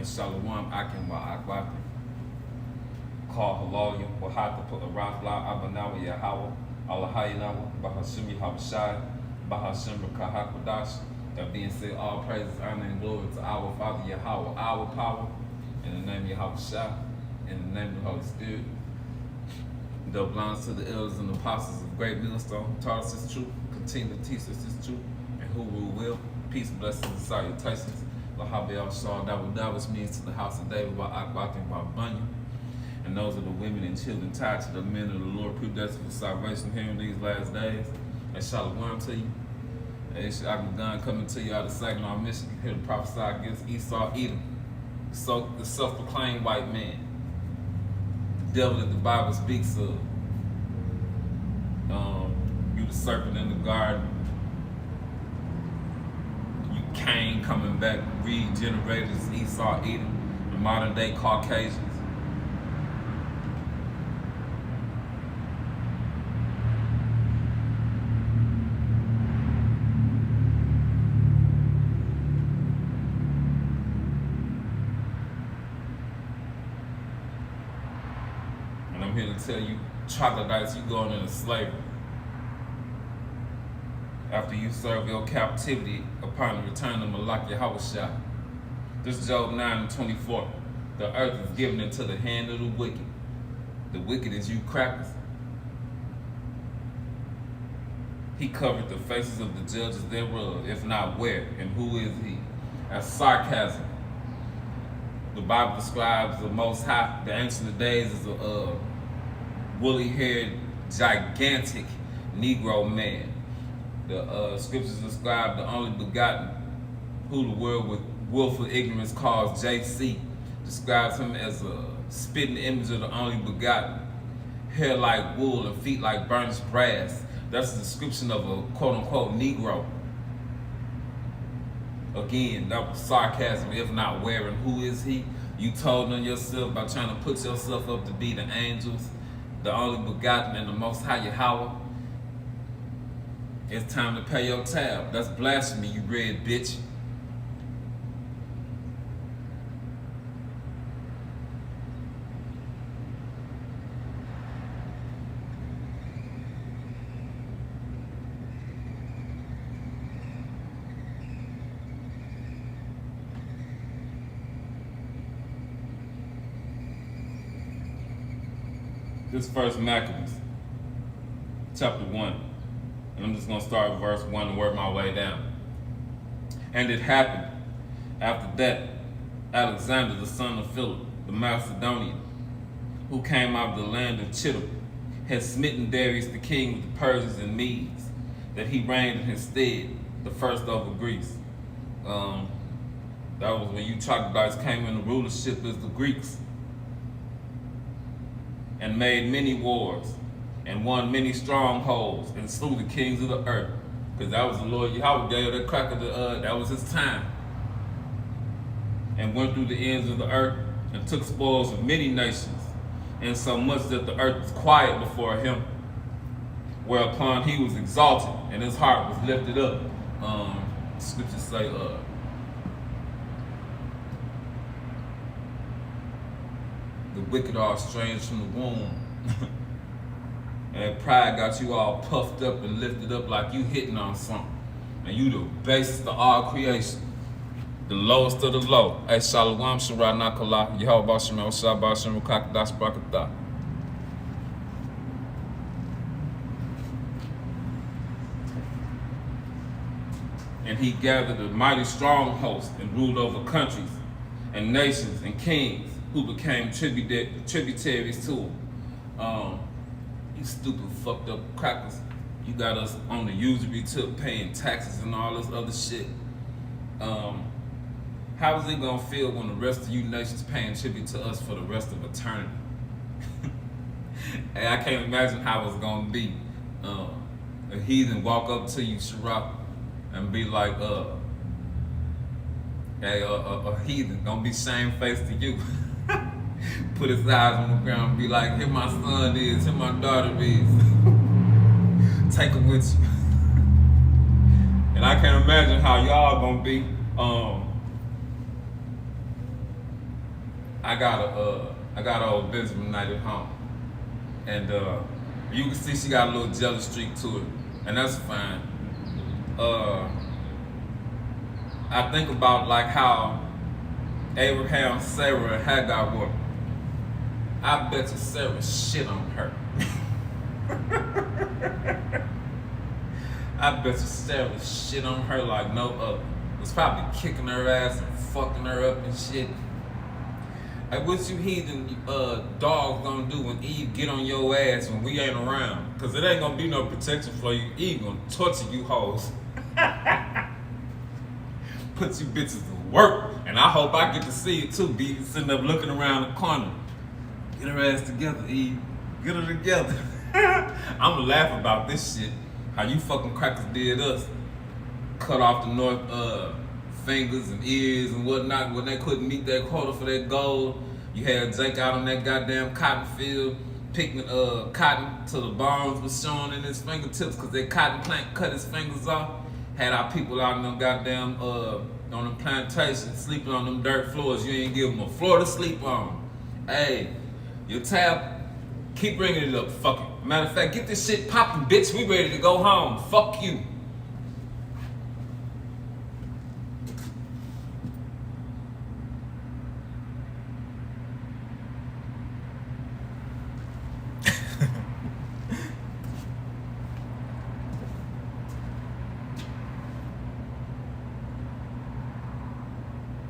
Shalom Akim Wa'akwakim. Call Haloya, Wahata put a Rafla, Abanawa Yahawa, Allahayinawa, Bahashimi Habashai, Bahashim Kahakwadash. That being said, all praises, honor, and glory to our Father Yahweh, our power, in the name of Yahushua, in the name of the Holy Spirit. That belongs to the elders and apostles of great millstone who taught us this truth, continue to teach us this truth, and who will. Peace, blessings, and salutations. Lahabe al-Shah, which means to the house of David, by Akbak and by Bunyan. And those are the women and children tied to the men of the Lord, predestined for salvation here in these last days. And shalom to you. It's Gun coming to you out of Saginaw, Michigan, here to prophesy against Esau, Edom, the self-proclaimed white man, the devil that the Bible speaks of. You the serpent in the garden. Cain coming back, regenerated as Esau, Edom, the modern day Caucasians. And I'm here to tell you, troglodytes, you going into slavery. After you serve your captivity upon the return of Malak Yahushua. This is Job 9:24. The earth is given into the hand of the wicked. The wicked is you crackers. He covered the faces of the judges thereof, if not where, and who is he? As sarcasm. The Bible describes the Most High, the Ancient of Days, as a woolly-haired, gigantic Negro man. The scriptures describe the only begotten, who the world with willful ignorance calls JC, describes him as a spitting image of the only begotten, hair like wool and feet like burnished brass. That's a description of a quote-unquote Negro. Again, that was sarcasm, if not where, and who is he? You told on yourself by trying to put yourself up to be the angels, the only begotten and the Most High Yahweh. It's time to pay your tab. That's blasphemy, you red bitch. This first Maccabees, chapter 1. And I'm just going to start with verse 1 and work my way down. And it happened after that, Alexander, the son of Philip, the Macedonian, who came out of the land of Chittim, had smitten Darius the king with the Persians and Medes, that he reigned in his stead, the first over Greece. That was when you troglodytes came into rulership as the Greeks, and made many wars, and won many strongholds, and slew the kings of the earth. Because that was the Lord Yahweh gave that cracker, that was his time. And went through the ends of the earth, and took spoils of many nations, and so much that the earth was quiet before him, whereupon he was exalted, and his heart was lifted up. Scriptures say, the wicked are estranged from the womb. And pride got you all puffed up and lifted up like you hitting on something. And you the basis of all creation. The lowest of the low. Hey, Shalom, Shara Nakala, Yahweh Bashem, El Shabbat, Shem, Rukakadash, Brakatah. And he gathered a mighty strong host and ruled over countries and nations and kings who became tributaries to him. You stupid fucked up crackers. You got us on the usury tip paying taxes and all this other shit. How is it gonna feel when the rest of you nations paying tribute to us for the rest of eternity? Hey, I can't imagine how it's gonna be. A heathen walk up to you, Sharaf, and be like, hey, a heathen gonna be shamefaced to you. Put his eyes on the ground and be like, here my son is, here my daughter is. Take him with you. And I can't imagine how y'all gonna be. I got an old Benjaminite at home. And you can see she got a little jealous streak to it. And that's fine. I think about like how Abraham, Sarah, and Hagar were. I bet you Sarah shit on her. I bet you Sarah shit on her like no other. Was probably kicking her ass and fucking her up and shit. Like what you heathen dogs gonna do when Eve get on your ass when we ain't around? Cause it ain't gonna be no protection for you. Eve gonna torture you hoes. Put you bitches to work. And I hope I get to see it too, be sitting up looking around the corner. Get her ass together, Eve. Get her together. I'ma laugh about this shit. How you fucking crackers did us. Cut off the north fingers and ears and whatnot when they couldn't meet that quota for that gold. You had Jake out on that goddamn cotton field picking cotton till the bones was showing in his fingertips because that cotton plant cut his fingers off. Had our people out in them goddamn on them plantations sleeping on them dirt floors. You ain't give them a floor to sleep on. Hey, your tab, keep bringing it up. Fuck it. Matter of fact, get this shit popping, bitch. We ready to go home. Fuck you.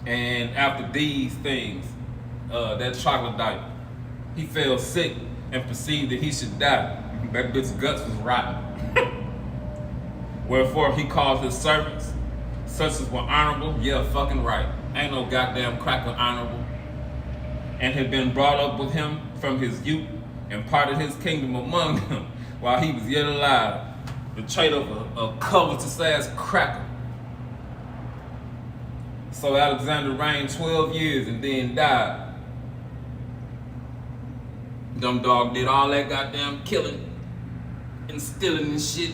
And after these things, that troglodyte, he fell sick and perceived that he should die. That bitch's guts was rotten. Wherefore he called his servants, such as were honorable, yeah, fucking right. Ain't no goddamn cracker honorable. And had been brought up with him from his youth and parted his kingdom among them while he was yet alive. The trait of a covetous ass cracker. So Alexander reigned 12 years and then died. Dumb dog did all that goddamn killing and stealing and shit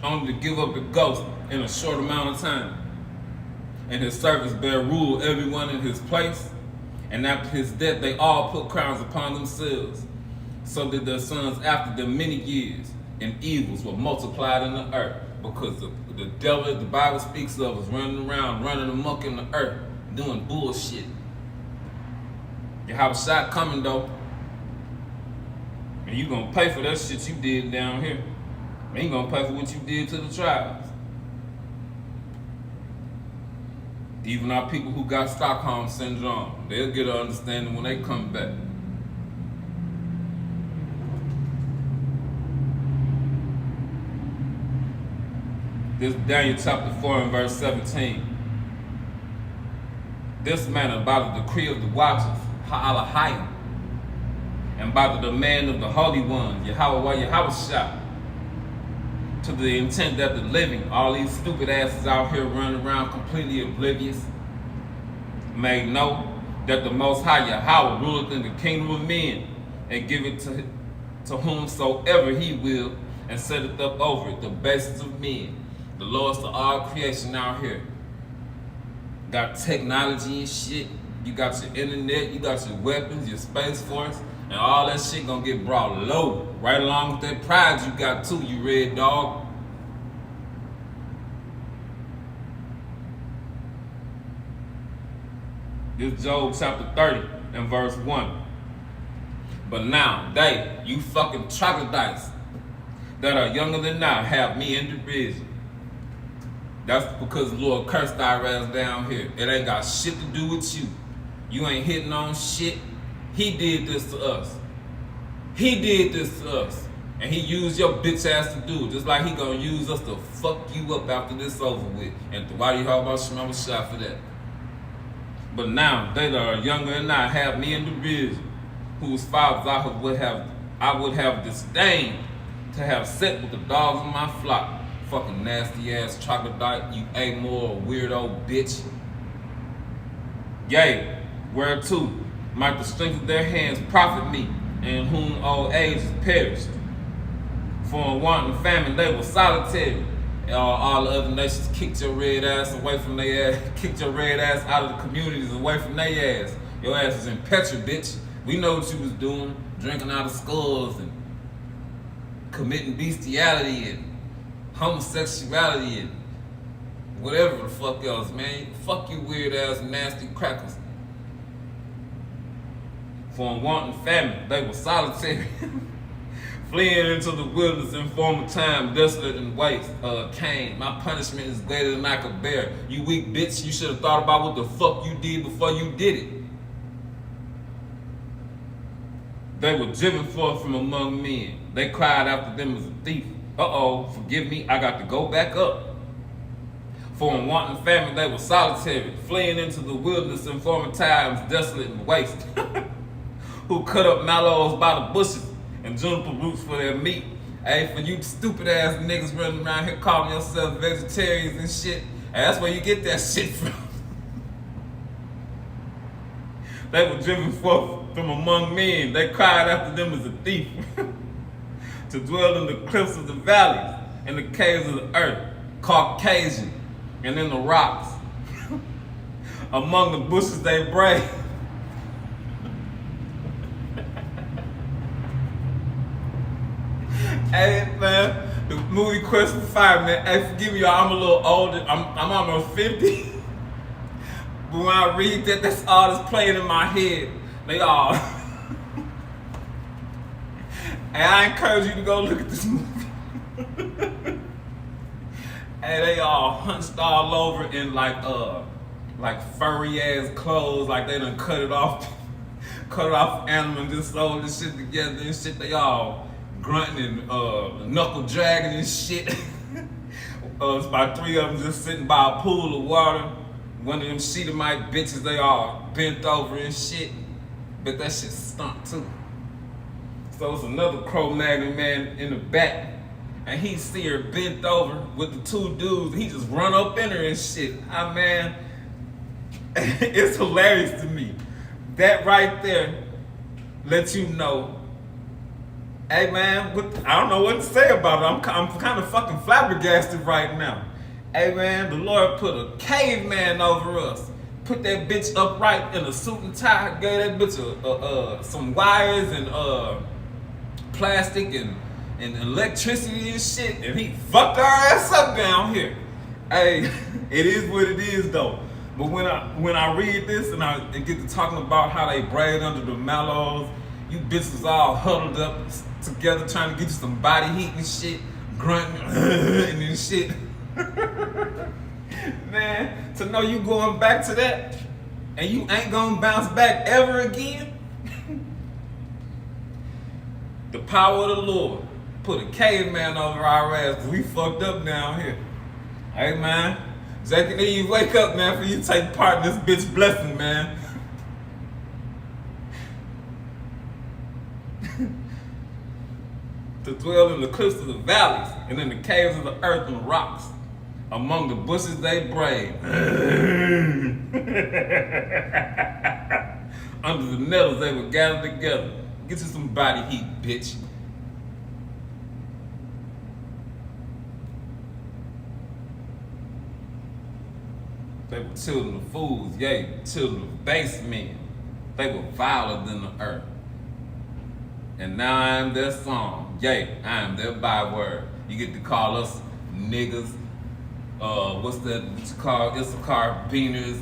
only to give up a ghost in a short amount of time. And his servants bare rule everyone in his place. And after his death, they all put crowns upon themselves. So did their sons after them many years, and evils were multiplied in the earth. Because the devil that the Bible speaks of was running around, running amok in the earth, doing bullshit. You have a shot coming though. And you gonna pay for that shit you did down here. And you gonna pay for what you did to the tribes. Even our people who got Stockholm Syndrome, they'll get an understanding when they come back. This is Daniel chapter 4 and verse 17. This manner by the decree of the watchers, Ha'alahayim, and by the demand of the holy ones, Yahweh, to the intent that the living, all these stupid asses out here running around completely oblivious, may know that the Most High Yahweh ruleth in the kingdom of men, and giveth to whomsoever he will, and setteth up over it the basis of men. The Lord's to all creation out here. Got technology and shit. You got your internet, you got your weapons, your space force, and all that shit gonna get brought low. Right along with that pride you got too, you red dog. This is Job chapter 30 and verse 1. But now they, you fucking troglodytes that are younger than I, have me in derision. That's because the Lord cursed our ass down here. It ain't got shit to do with you. You ain't hitting on shit. He did this to us. He did this to us. And he used your bitch ass to do it. Just like he gonna use us to fuck you up after this over with. And why do you have about Shema shot for that? But now, they that are younger than I have me in division, whose fathers I would have disdained to have set with the dogs of my flock. Fucking nasty ass troglodyte, you amoral weirdo bitch. Yea, whereto might the strength of their hands profit me, in whom old age is perished. For in want and famine they were solitary. All the other nations kicked your red ass away from their ass, kicked your red ass out of the communities away from their ass. Your ass is in Petra, bitch. We know what you was doing, drinking out of skulls and committing bestiality and homosexuality and whatever the fuck else, man. Fuck you weird ass nasty crackers. For in want and famine they were solitary. Fleeing into the wilderness in former time, desolate and waste. Cain, my punishment is greater than I could bear. You weak bitch, you should have thought about what the fuck you did before you did it. They were driven forth from among men. They cried after them as a thief. Uh-oh, forgive me, I got to go back up. For in want and famine they were solitary, fleeing into the wilderness in former times, desolate and waste. Who cut up mallows by the bushes and juniper roots for their meat. Hey, for you stupid ass niggas running around here calling yourselves vegetarians and shit, hey, that's where you get that shit from. They were driven forth from among men. They cried after them as a thief. To dwell in the cliffs of the valleys, in the caves of the earth, Caucasian, and in the rocks. Among the bushes they brave. Hey man, the movie Quest for Fire, man. Hey, forgive me, y'all. I'm a little older. I'm almost 50. But when I read that, that's all that's playing in my head. They all. And I encourage you to go look at this movie. And they all hunched all over in like furry ass clothes, like they done cut it off animal and just sewed this shit together and shit. They all grunting and knuckle dragging and shit. It's about 3 of them just sitting by a pool of water. One of them Sheetamite bitches, they all bent over and shit. But that shit stunk too. So it's another Cro-Magnon man in the back. And he see her bent over with the 2 dudes. He just run up in her and shit. Man, it's hilarious to me. That right there lets you know, hey man, I don't know what to say about it. I'm kind of fucking flabbergasted right now. Hey man, the Lord put a caveman over us. Put that bitch upright in a suit and tie. Gave that bitch some wires and plastic and electricity and shit. And he fucked our ass up down here. Hey, it is what it is though. But when I read this and get to talking about how they braid under the mallows, you bitches all huddled up together trying to get you some body heat and shit, grunting and then shit. Man, to know you going back to that and you ain't gonna bounce back ever again. The power of the Lord put a caveman over our ass because we fucked up down here. Hey man, Jake and Eve, wake up man, for you take part in this bitch blessing, man. To dwell in the cliffs of the valleys and in the caves of the earth and rocks. Among the bushes they brave. Under the nettles they were gathered together. Get you some body heat, bitch. They were children of fools, yea, children of base men. They were viler than the earth. And now I am their song, yea, I am their byword. You get to call us niggas. What's that? What you call Issachar, Beaners,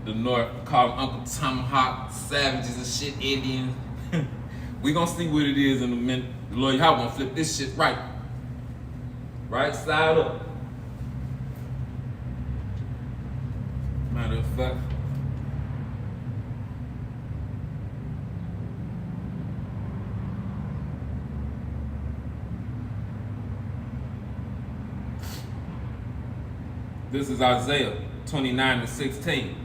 the North, call them Uncle Tomahawk, savages and shit, Indians. We gonna see what it is in a minute. The Lord, y'all gonna flip this shit right. Right side up. Matter of fact, this is Isaiah 29:16.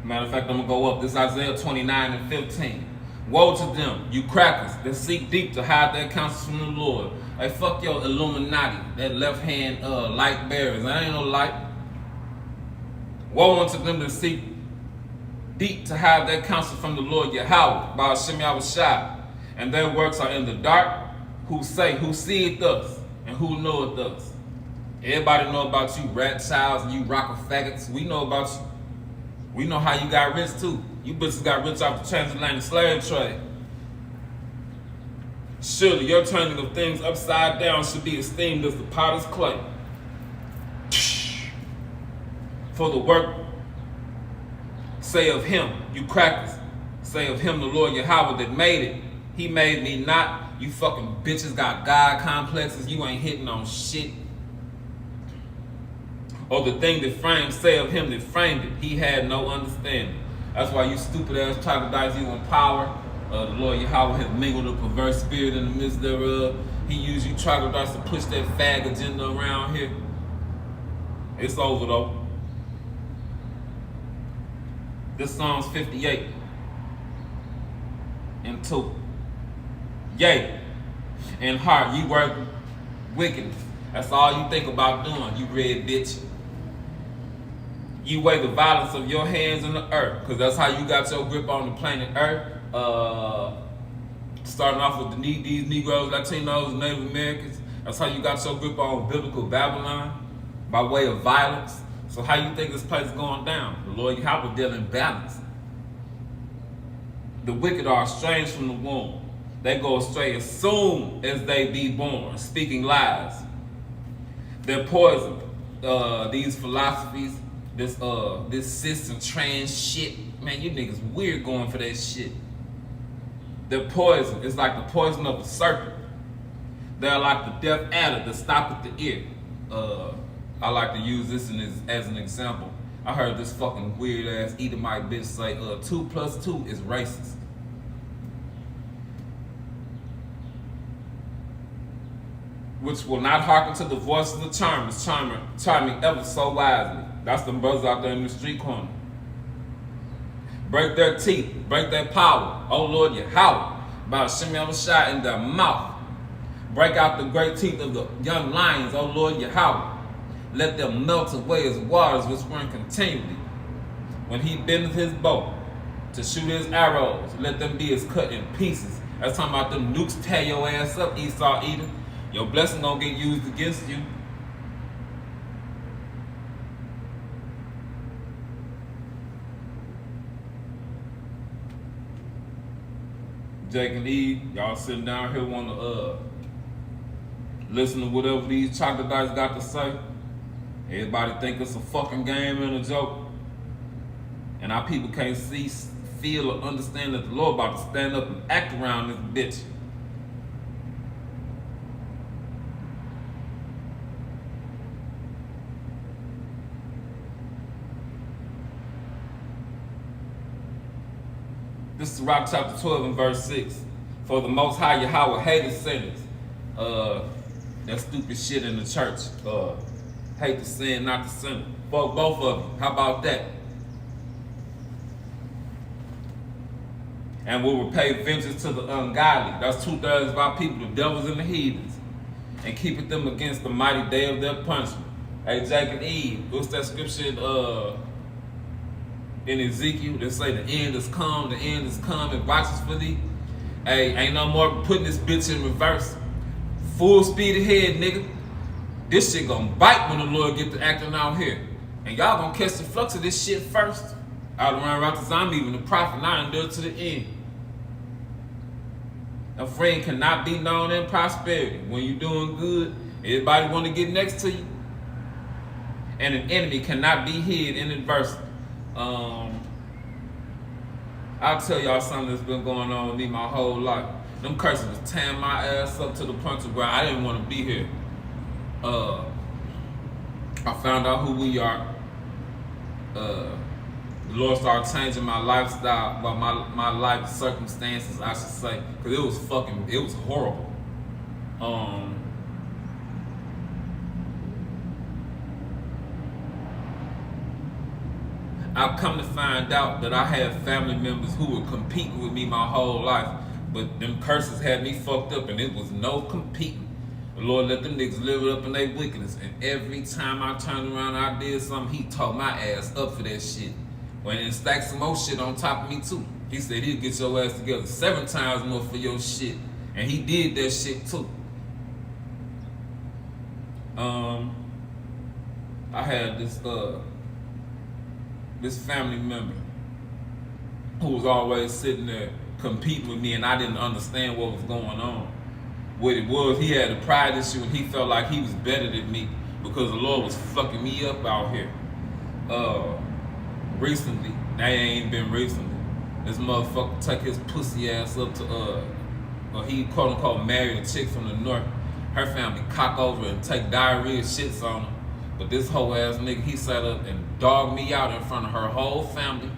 Matter of fact, I'm gonna go up. This is Isaiah 29:15. Woe to them, you crackers, that seek deep to hide their counsel from the Lord. Hey, fuck your Illuminati, that left hand light bearers. That ain't no light. Woe unto them that seek deep to hide their counsel from the Lord Yahweh, by Hashem Yahushua, and their works are in the dark, who say, who seeth us, and who knoweth us. Everybody know about you, rat childs, and you rocker faggots. We know about you. We know how you got rich too. You bitches got rich off the transatlantic slave trade. Surely your turning of things upside down should be esteemed as the potter's clay. For the work, say of him, you crackers, say of him the Lord Yahweh that made it. He made me not. You fucking bitches got God complexes. You ain't hitting on shit. Or the thing that framed, say of him that framed it, he had no understanding. That's why you stupid ass troglodytes, you want power. The Lord Yahweh has mingled a perverse spirit in the midst thereof. He used you troglodytes to push that fag agenda around here. It's over though. This Psalms 58 and 2. Yea, in heart you work wickedness. That's all you think about doing, you red bitch. You weigh the violence of your hands in the earth, because that's how you got your grip on the planet Earth. Starting off with these Negroes, Latinos, Native Americans. That's how you got your grip on biblical Babylon, by way of violence. So how you think this place is going down? The Lord Yahweh dealing in balance. The wicked are estranged from the womb. They go astray as soon as they be born, speaking lies. They're poisoned. These philosophies, this cis and trans shit. Man, you niggas weird going for that shit. They're poison. It's like the poison of a serpent. They're like the deaf adder that stop at the ear. I like to use this as an example. I heard this fucking weird ass Edomite bitch say 2 + 2 is racist. Which will not hearken to the voice of the charmers, charming ever so wisely. That's them brothers out there in the street corner. Break their teeth, break their power. Oh Lord Yahweh, by Hashem Yahushua in their mouth. Break out the great teeth of the young lions, oh Lord Yahweh. Let them melt away as waters which run continually. When he bendeth his bow to shoot his arrows, let them be as cut in pieces. That's talking about them nukes tear your ass up, Esau Edom. Your blessing gonna get used against you. Jake and Eve, y'all sitting down here wanna listen to whatever these troglodytes got to say. Everybody think it's a fucking game and a joke. And our people can't see, feel, or understand that the Lord about to stand up and act around this bitch. This is Rock chapter 12 and verse 6. For the Most High Yahweh hated sinners. That stupid shit in the church. Hate the sin, not the sinner. Fuck both of you. How about that? And will repay vengeance to the ungodly. That's 2/3 of our people, the devils and the heathens. And keepeth them against the mighty day of their punishment. Hey, Jake and Eve, what's that scripture in Ezekiel that say the end is come and watches for thee? Hey, ain't no more putting this bitch in reverse. Full speed ahead, nigga. This shit gonna bite when the Lord get to acting out here. And y'all gonna catch the flux of this shit first. Out around Rockets, I'm even the prophet, and I endure to the end. A friend cannot be known in prosperity. When you're doing good, everybody wanna get next to you. And an enemy cannot be hid in adversity. I'll tell y'all something that's been going on with me my whole life. Them curses was tearing my ass up to the point of where I didn't want to be here. Uh, I found out who we are. The Lord started changing my lifestyle, well, my life circumstances, I should say, because it was horrible. I've come to find out that I had family members who were competing with me my whole life, but them curses had me fucked up, and it was no competing. The Lord let them niggas live it up in their wickedness, and every time I turned around and I did something, he tore my ass up for that shit. When he stacked some more shit on top of me too. He said he'd get your ass together 7 times more for your shit, and he did that shit too. I had this family member who was always sitting there competing with me, and I didn't understand what was going on. What it was, he had a pride issue, and he felt like he was better than me because the Lord was fucking me up out here. Recently, that ain't been recently, this motherfucker took his pussy ass up to he quote unquote married a chick from the north. Her family cock over and take diarrhea shits on him. But this whole ass nigga, he sat up and dogged me out in front of her whole family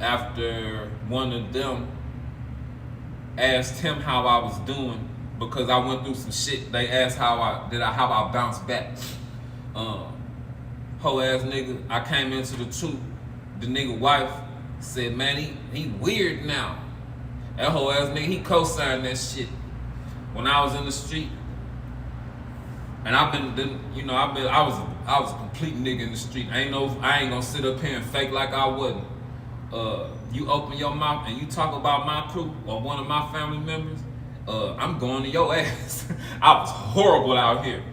after one of them asked him how I was doing because I went through some shit. They asked how I bounced back. Whole ass nigga, I came into the truth. The nigga wife said, man, he weird now. That whole ass nigga, he co-signed that shit. When I was in the street, and I was a complete nigga in the street. I ain't gonna sit up here and fake like I wasn't. You open your mouth and you talk about my crew or one of my family members, I'm going to your ass. I was horrible out here.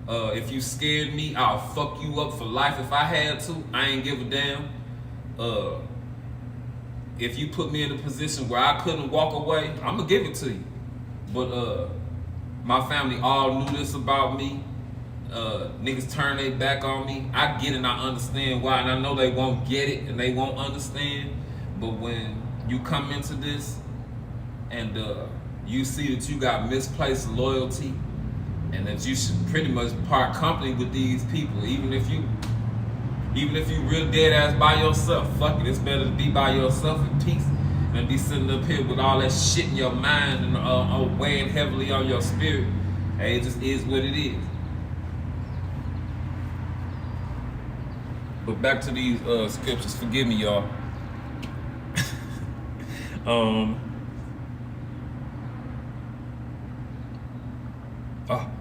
If you scared me, I'll fuck you up for life if I had to. I ain't give a damn. If you put me in a position where I couldn't walk away, I'm gonna give it to you. But my family all knew this about me. Niggas turn their back on me. I get it and I understand why, and I know they won't get it and they won't understand. But when you come into this and you see that you got misplaced loyalty and that you should pretty much part company with these people, even if you real dead ass by yourself, fuck it, it's better to be by yourself in peace than be sitting up here with all that shit in your mind and weighing heavily on your spirit. Hey, it just is what it is. But back to these scriptures, forgive me, y'all.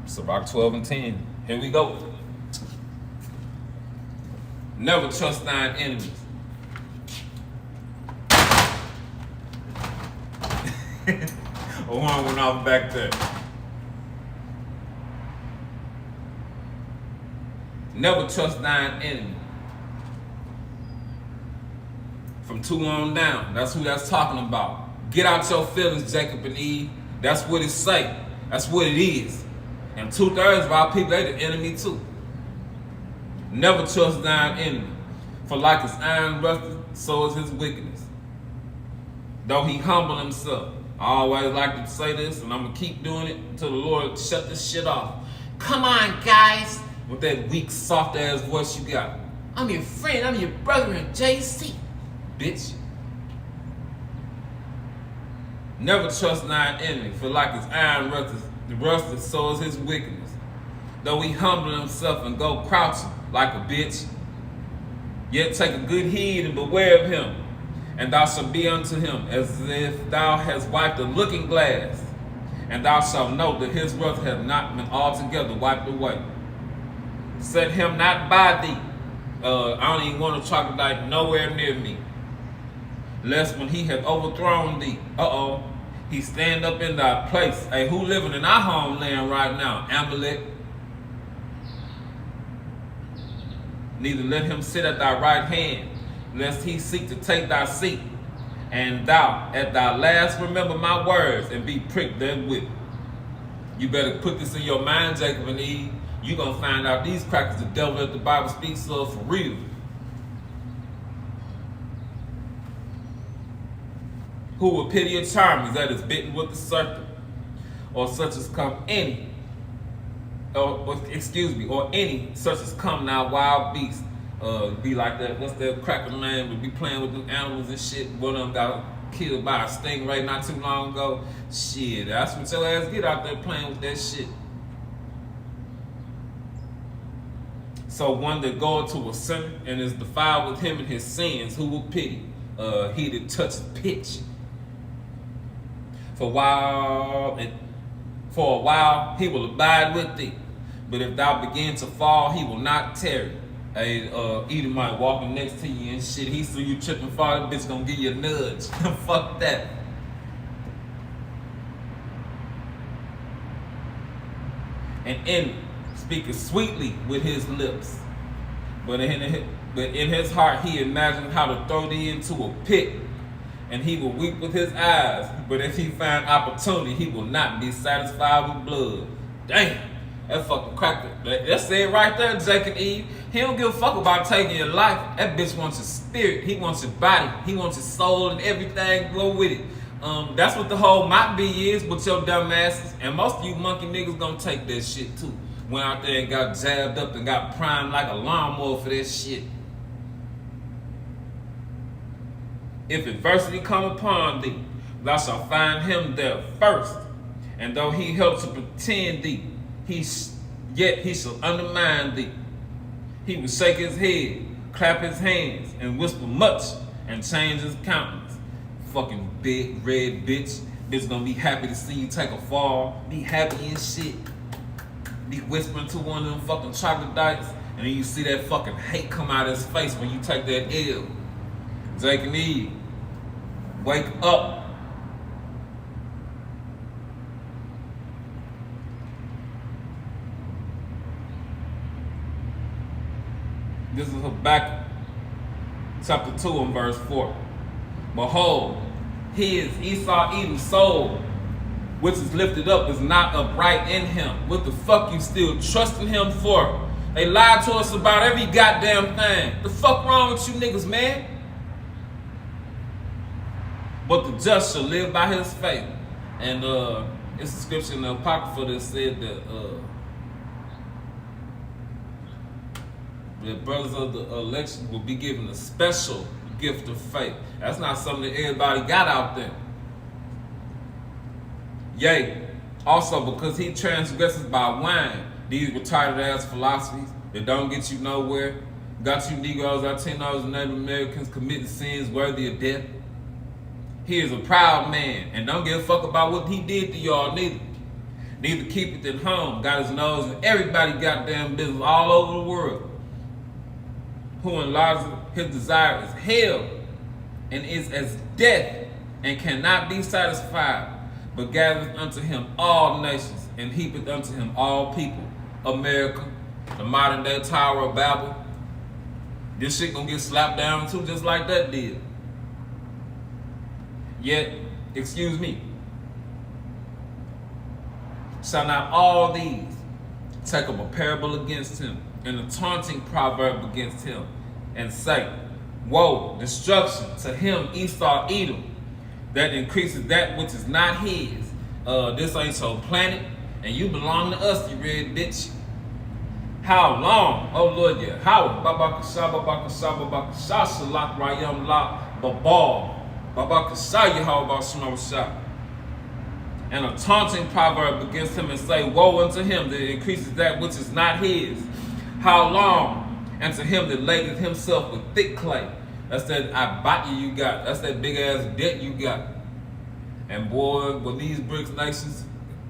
Sirach 12 and 10. Here we go. Never trust thine enemies. One went off back there. Never trust thine enemy. From 2 on down, that's who that's talking about. Get out your feelings, Jacob and Eve. That's what it say. That's what it is. And 2/3 of our people, they the enemy too. Never trust thine enemy. For like his iron rusted, so is his wickedness. Though he humble himself. I always like to say this, and I'm going to keep doing it until the Lord shut this shit off. Come on, guys. With that weak, soft-ass voice you got. I'm your friend. I'm your brother in JC. Bitch. Never trust thine enemy. For like his iron rusted, so is his wickedness. Though he humble himself and go crouching like a bitch, yet take a good heed and beware of him, and thou shalt be unto him as if thou hast wiped a looking glass, and thou shalt know that his wrath hath not been altogether wiped away. Set him not by thee. I don't even want a troglodyte nowhere near me, lest when he hath overthrown thee, he stand up in thy place. Hey, who living in our homeland right now? Amalek. Neither let him sit at thy right hand, lest he seek to take thy seat. And thou, at thy last, remember my words and be pricked therewith. You better put this in your mind, Jacob and Eve. You're going to find out these crackers the devil that the Bible speaks of for real. Who will pity a charmers that is bitten with the serpent, or such as come any or any such as come now wild beast. Be like that. What's that cracker man? But be playing with them animals and shit. One of them got killed by a stingray not too long ago. Shit, that's what your ass get out there playing with that shit. So one that go into a sinner and is defiled with him and his sins, who will pity? He that touches pitch. For a while he will abide with thee. But if thou begin to fall, he will not tarry. Hey, Edomite walking next to you and shit. He see you tripping and fall, that bitch gonna give you a nudge. Fuck that. And in speaking sweetly with his lips, but in his heart he imagined how to throw thee into a pit, and he will weep with his eyes. But if he find opportunity, he will not be satisfied with blood. Damn, that fucking cracker. That's it right there, Jake and Eve. He don't give a fuck about taking your life. That bitch wants your spirit. He wants your body. He wants your soul and everything go with it. That's what the whole might be is with your dumb asses. And most of you monkey niggas gonna take that shit too. Went out there and got jabbed up and got primed like a lawnmower for that shit. If adversity come upon thee, thou shalt find him there first. And though he help to pretend thee, yet he shall undermine thee. He will shake his head, clap his hands, and whisper much, and change his countenance. Fucking big red bitch. Bitch gonna be happy to see you take a fall. Be happy and shit. Be whispering to one of them fucking troglodytes, and then you see that fucking hate come out of his face when you take that L. Jake and Eve, wake up. This is Habakkuk, chapter 2 and verse 4. Behold, his Esau Edom's soul, which is lifted up, is not upright in him. What the fuck you still trusting him for? They lied to us about every goddamn thing. The fuck wrong with you niggas, man? But the just shall live by his faith. And it's a scripture in the Apocrypha that said that the brothers of the election will be given a special gift of faith. That's not something that everybody got out there. Yea, also because he transgresses by wine, these retarded ass philosophies that don't get you nowhere, got you Negroes, Latinos, and Native Americans committing sins worthy of death. He is a proud man and don't give a fuck about what he did to y'all neither. Neither keep it at home, got his nose in everybody goddamn business all over the world. Who enlarges his desire is hell and is as death and cannot be satisfied, but gathereth unto him all nations and heapeth unto him all people. America, the modern day Tower of Babel. This shit gonna get slapped down too, just like that did. Yet, excuse me, shall not all these take up a parable against him, and a taunting proverb against him, and say, woe, destruction to him Esau Edom, that increases that which is not his. This ain't your planet, and you belong to us, you red bitch. How long? Oh Lord, yeah. How? Babakasha, Babakasha, Babakasha, Shalak, Rayam, Lak, Babal, Babakasha, Yahweh, Shemawashah. And a taunting proverb against him, and say, woe unto him that increases that which is not his. How long? And to him that ladeth himself with thick clay. That's that Ibaki you got. That's that big ass debt you got. And boy, when these BRICS nations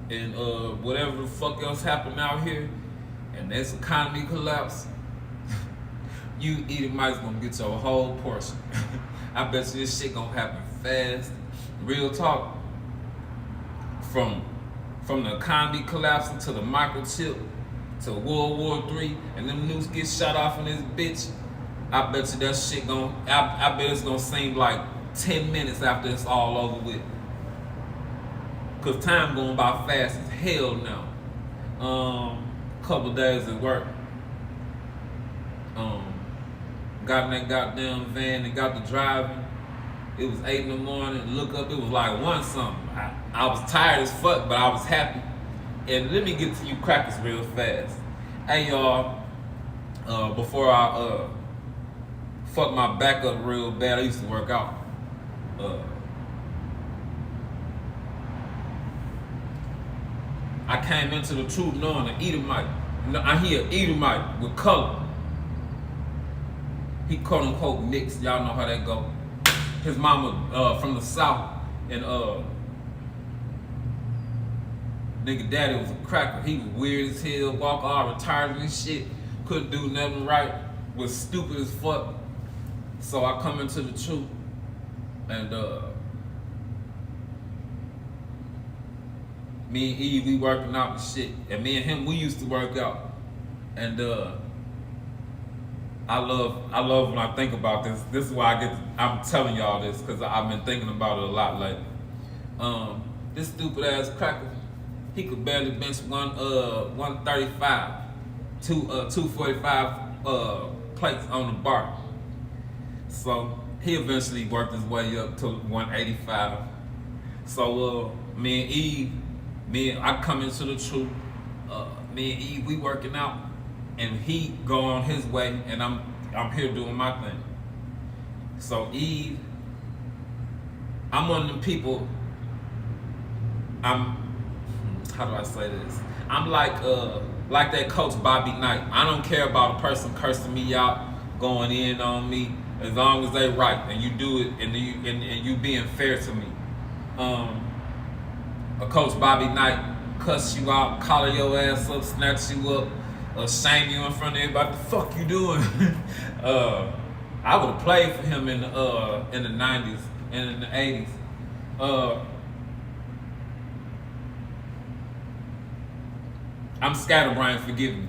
and whatever the fuck else happened out here, and this economy collapse, you Edomites gonna get your whole portion. I bet you this shit gonna happen fast. Real talk. From the economy collapsing to the microchip to World War III, and them nukes get shot off in this bitch, I bet you that shit I bet it's gonna seem like 10 minutes after it's all over with. Cause time going by fast as hell now. Couple days at work. Got in that goddamn van and got to driving. It was 8 in the morning. Look up, it was like 1 something. I was tired as fuck, but I was happy. And let me get to you crackers real fast. Hey y'all, before I fuck my back up real bad, I used to work out. I came into the truth knowing an Edomite. I hear Edomite with color. He quote unquote mixed. Y'all know how that go. His mama from the south, and nigga daddy was a cracker. He was weird as hell, walk all retired and shit. Couldn't do nothing right. Was stupid as fuck. So I come into the truth, and me and Eve, we working out and shit. And me and him, we used to work out. And I love when I think about this. This is why I'm telling y'all this, because I've been thinking about it a lot lately. This stupid ass cracker, he could barely bench 135, 245 plates on the bar. So he eventually worked his way up to 185. So me and Eve, I come into the truth. Me and Eve, we working out, and he go on his way, and I'm here doing my thing. So Eve, I'm one of them people. How do I say this? I'm like that coach Bobby Knight. I don't care about a person cursing me out, going in on me, as long as they right and you do it and you being fair to me. A coach Bobby Knight cuss you out, collar your ass up, snatch you up, shame you in front of everybody. What the fuck you doing? I would have played for him in the 90s and in the 80s. I'm scatterbrained, forgive me.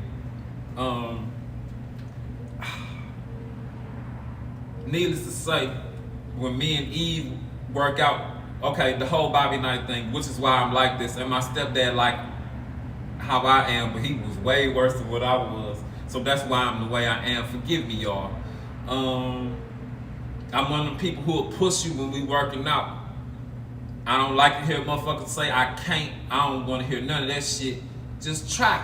Needless to say, when me and Eve work out, okay, the whole Bobby Knight thing, which is why I'm like this, and my stepdad like how I am, but he was way worse than what I was. So that's why I'm the way I am. Forgive me, y'all. I'm one of the people who will push you when we working out. I don't like to hear motherfuckers say I can't. I don't want to hear none of that shit. Just try.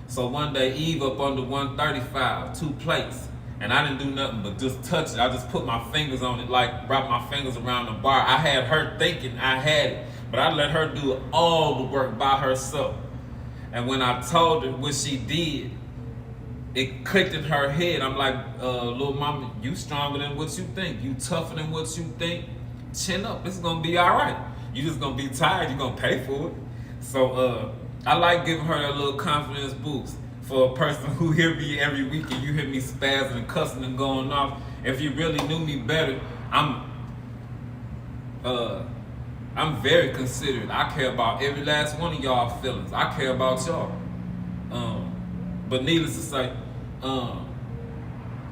So one day Eve up under 135, 2 plates, and I didn't do nothing but just touch it. I just put my fingers on it, like wrap my fingers around the bar. I had her thinking I had it, but I let her do all the work by herself. And when I told her what she did, it clicked in her head. I'm like, little mama, you stronger than what you think. You tougher than what you think. Chin up. It's gonna be all right. You just gonna be tired. You gonna pay for it. So I like giving her that little confidence boost. For a person who hear me every week and you hear me spazzing and cussing and going off, if you really knew me better, I'm very considerate. I care about every last one of y'all feelings. I care about y'all. But needless to say,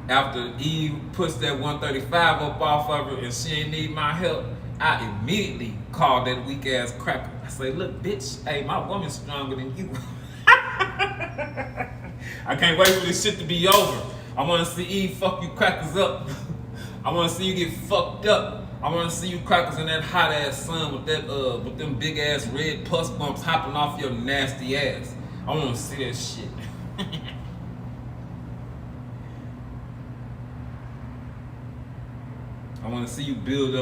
after Eve pushed that 135 up off of her and she ain't need my help, I immediately called that weak ass cracker. I say, look, bitch, hey, my woman's stronger than you. I can't wait for this shit to be over. I want to see Eve fuck you crackers up. I want to see you get fucked up. I want to see you crackers in that hot ass sun with that with them big ass red pus bumps hopping off your nasty ass. I want to see that shit. I want to see you build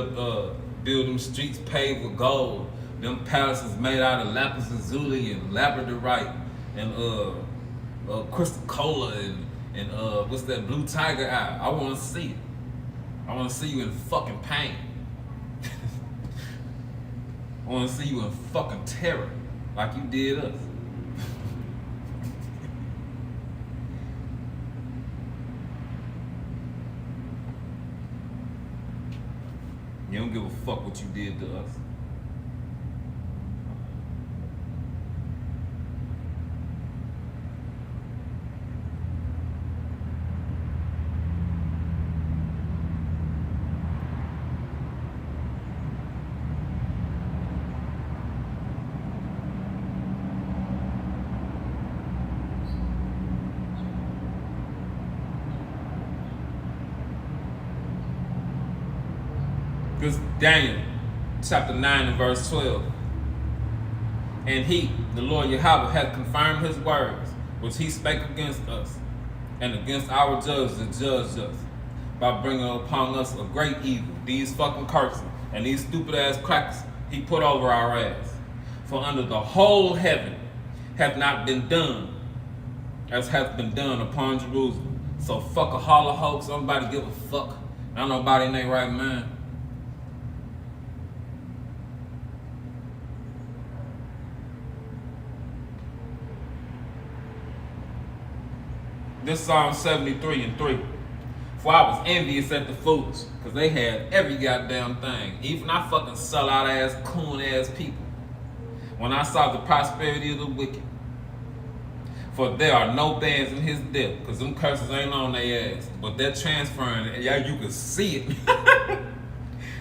them streets paved with gold. Them palaces made out of lapis lazuli and labradorite and crystal cola and what's that, blue tiger eye. I want to see it. I want to see you in fucking pain. I want to see you in fucking terror like you did us. You don't give a fuck what you did to us. Because Daniel, chapter 9 and verse 12. And he, the Lord Yahweh, hath confirmed his words, which he spake against us, and against our judges that judged us, by bringing upon us a great evil, these fucking curses, and these stupid ass crackers he put over our ass. For under the whole heaven hath not been done as hath been done upon Jerusalem. So fuck a holler hoax, somebody give a fuck. Not nobody in their right mind. This Psalm 73:3. For I was envious at the foolish, because they had every goddamn thing. Even I fucking sell out ass, coon ass people. When I saw the prosperity of the wicked. For there are no bands in his debt, because them curses ain't on their ass. But they're transferring it. Yeah, you can see it.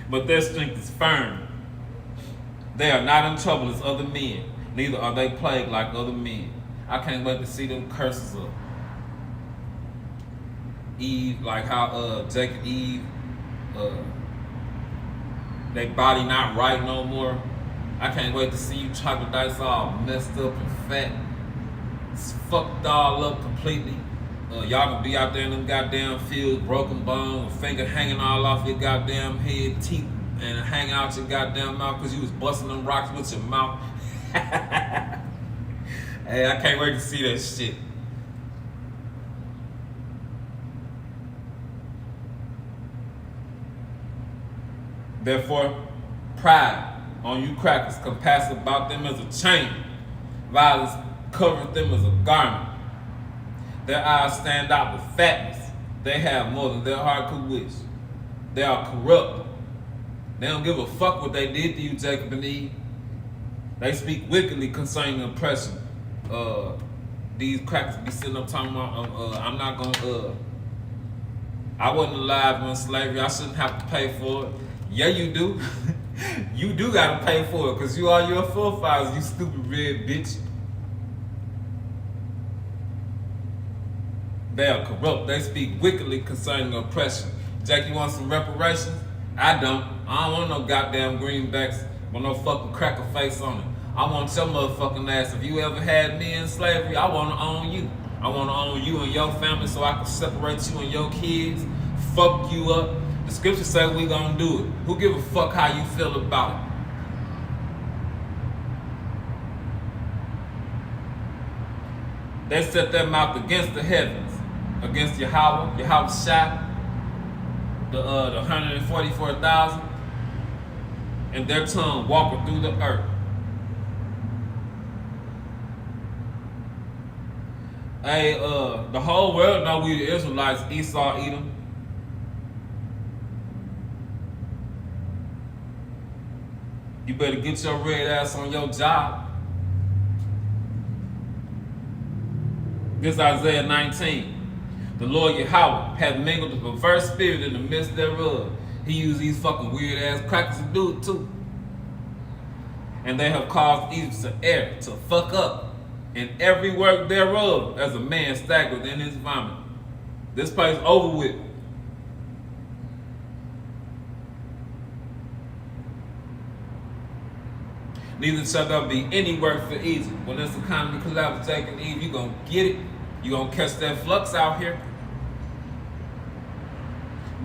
But their strength is firm. They are not in trouble as other men, neither are they plagued like other men. I can't wait to see them curses up. Eve, like how Jacob Eve, they body not right no more. I can't wait to see you chocolate dice all messed up and fat. It's fucked all up completely. Y'all gonna be out there in them goddamn fields, broken bones, finger hanging all off your goddamn head, teeth and hanging out your goddamn mouth because you was busting them rocks with your mouth. Hey, I can't wait to see that shit. Therefore, pride on you crackers compassed about them as a chain. Violence covereth them as a garment. Their eyes stand out with fatness. They have more than their heart could wish. They are corrupt. They don't give a fuck what they did to you, Jacob and Eve. They speak wickedly concerning oppression. These crackers be sitting up talking about, I'm not gonna, I wasn't alive when slavery, I shouldn't have to pay for it. Yeah, you do. You do gotta pay for it, because you are your forefathers, you stupid red bitch. They are corrupt. They speak wickedly concerning oppression. Jack, you want some reparations? I don't. I don't want no goddamn greenbacks with no fucking cracker face on it. I want your motherfucking ass. If you ever had me in slavery, I want to own you. I want to own you and your family so I can separate you and your kids, fuck you up. The scriptures say we gonna do it. Who give a fuck how you feel about it? They set their mouth against the heavens, against Yahweh Shai, the 144,000, and their tongue walketh through the earth. Hey, the whole world know we the Israelites, Esau, Edom. You better get your red ass on your job. This is Isaiah 19. The Lord Yahweh hath mingled the perverse spirit in the midst thereof. He used these fucking weird ass crackers to do it too. And they have caused Egypt to err, to fuck up in every work thereof, as a man staggered in his vomit. This place over with. Neither shall there be any work for Egypt. When this economy collapses, Jacob and Eve, you gonna get it. You gonna catch that flux out here.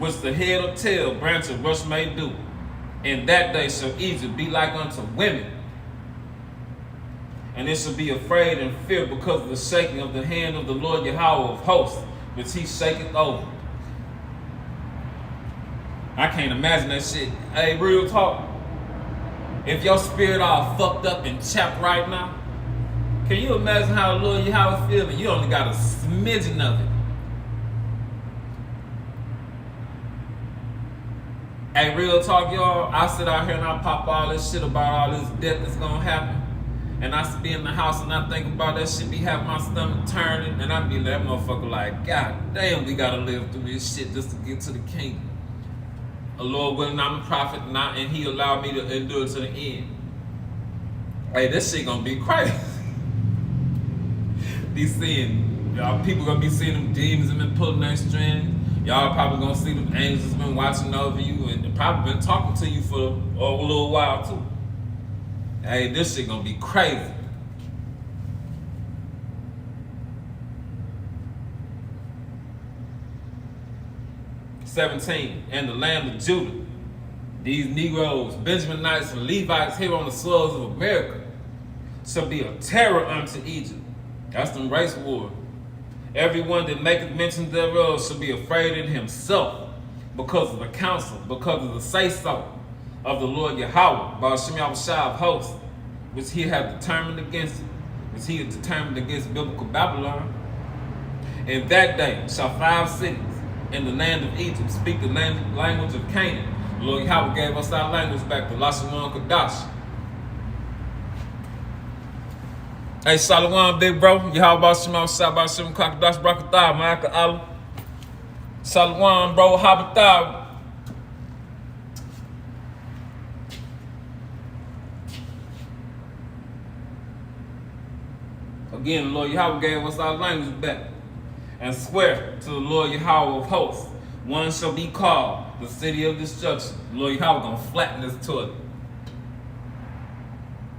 Which the head or tail branch of rush may do. In that day shall Egypt be like unto women. And it shall be afraid and fear because of the shaking of the hand of the Lord Yahweh of hosts, which he shaketh over. I can't imagine that shit. Hey, real talk. If your spirit all fucked up and chapped right now, can you imagine how the Lord Yahweh feeling? You only got a smidgen of it. Hey, real talk, y'all. I sit out here and I pop all this shit about all this death that's gonna happen. And I be in the house and I think about that shit, be having my stomach turning, and I be that motherfucker like, God damn, we gotta live through this shit just to get to the kingdom. The Lord willing, I'm a prophet, and he allowed me to endure to the end. Hey, this shit gonna be crazy. People gonna be seeing them demons and been pulling their strings. Y'all probably gonna see them angels been watching over you and probably been talking to you for a little while too. Hey, this shit gonna be crazy. "17, in the land of Judah, these Negroes, Benjaminites, and Levites here on the soils of America shall be a terror unto Egypt." That's them race wars. "Everyone that maketh mention thereof shall be afraid in himself because of the counsel, because of the say-so of the Lord Yahweh, by Hashem Yahushua of hosts, which he hath determined against it, which he hath determined against biblical Babylon. In that day shall 5 cities in the land of Egypt speak the language of Canaan." The Lord Yahweh gave us our language back, the Lashawan Kadash. Hey, Shalom, big bro. Yahweh Shema Shabbat Shem Kakadash Brakatah, Ma'aka Allah. Shalom, bro. Habatah. Again, the Lord Yahweh gave us our language back. "And swear to the Lord Yahweh of hosts, one shall be called the city of destruction." The Lord Yahweh gonna flatten this toilet.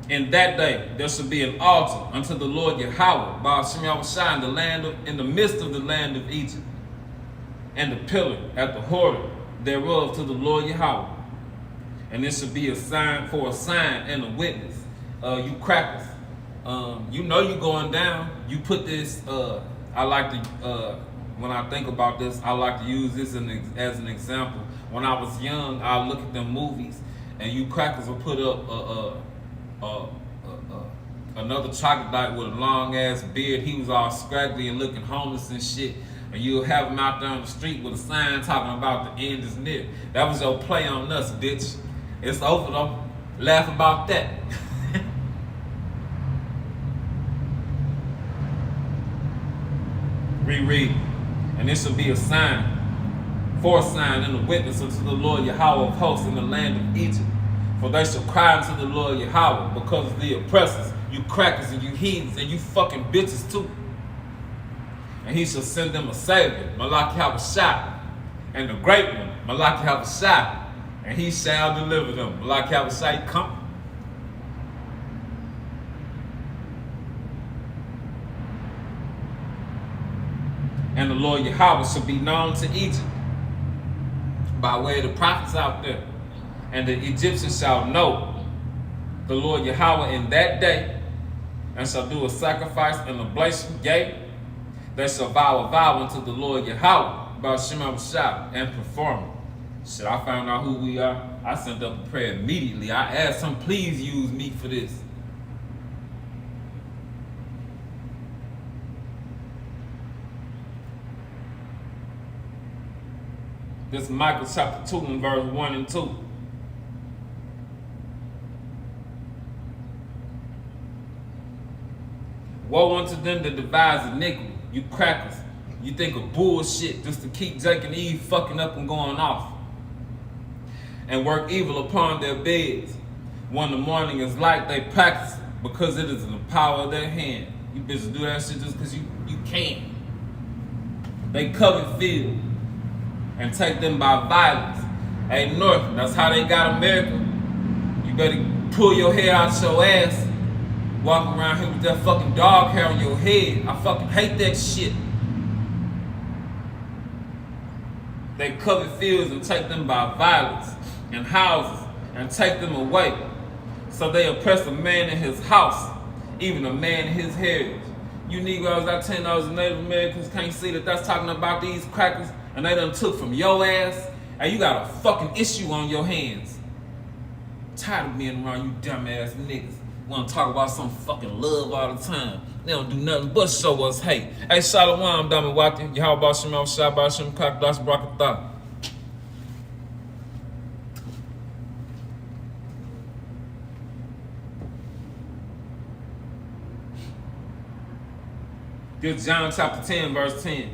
"In that day there shall be an altar unto the Lord Yahweh by Hashem Yahushua in the midst of the land of Egypt, and the pillar at the border thereof to the Lord Yahweh. And this shall be a sign and a witness. You crackers, you know you going down. You put this. I like to when I think about this, I like to use this as an example. When I was young, I look at them movies, and you crackers will put up another troglodyte with a long ass beard. He was all scraggly and looking homeless and shit. And you'll have him out there on the street with a sign talking about the end is near. That was your play on us, bitch. It's over though. Laugh about that. Reread. "And this shall be a sign and a witness unto the Lord Yahweh of hosts in the land of Egypt. For they shall cry unto the Lord Yahweh because of the oppressors, you crackers and you heathens and you fucking bitches too. And he shall send them a savior, Malaki Yahushua, and the great one, Malaki Yahushua, and he shall deliver them." Malaki Yahushua, come. "And the Lord Yahweh shall be known to Egypt by way of the prophets out there. And the Egyptians shall know the Lord Yahweh in that day, and shall do a sacrifice and oblation. Yea, they shall vow a vow unto the Lord Yahweh by Shema B'Shah and perform it." Shit, I found out who we are. I sent up a prayer immediately. I asked him, please use me for this. This is Micah chapter 2 and verse 1 and 2. "Woe unto them that devise iniquity, you crackers. You think of bullshit just to keep Jake and Eve fucking up and going off. And work evil upon their beds. When the morning is light, they practice it, because it is in the power of their hand." You bitches do that shit just because you can. "They covet field and take them by violence." Hey, North, that's how they got America. You better pull your hair out your ass. Walking around here with that fucking dog hair on your head. I fucking hate that shit. "They covet fields and take them by violence, and houses, and take them away. So they oppress a man in his house, even a man in his heritage." You Negroes, I tell those Native Americans can't see that that's talking about these crackers, and they done took from your ass, and you got a fucking issue on your hands. Tired of being around you dumbass niggas. Want to talk about some fucking love all the time. They don't do nothing but show us hate. Hey, Shalom, Damawati. Yahweh Shema Shabbat Shem Kakdash Brakatah. This is John chapter 10, verse 10.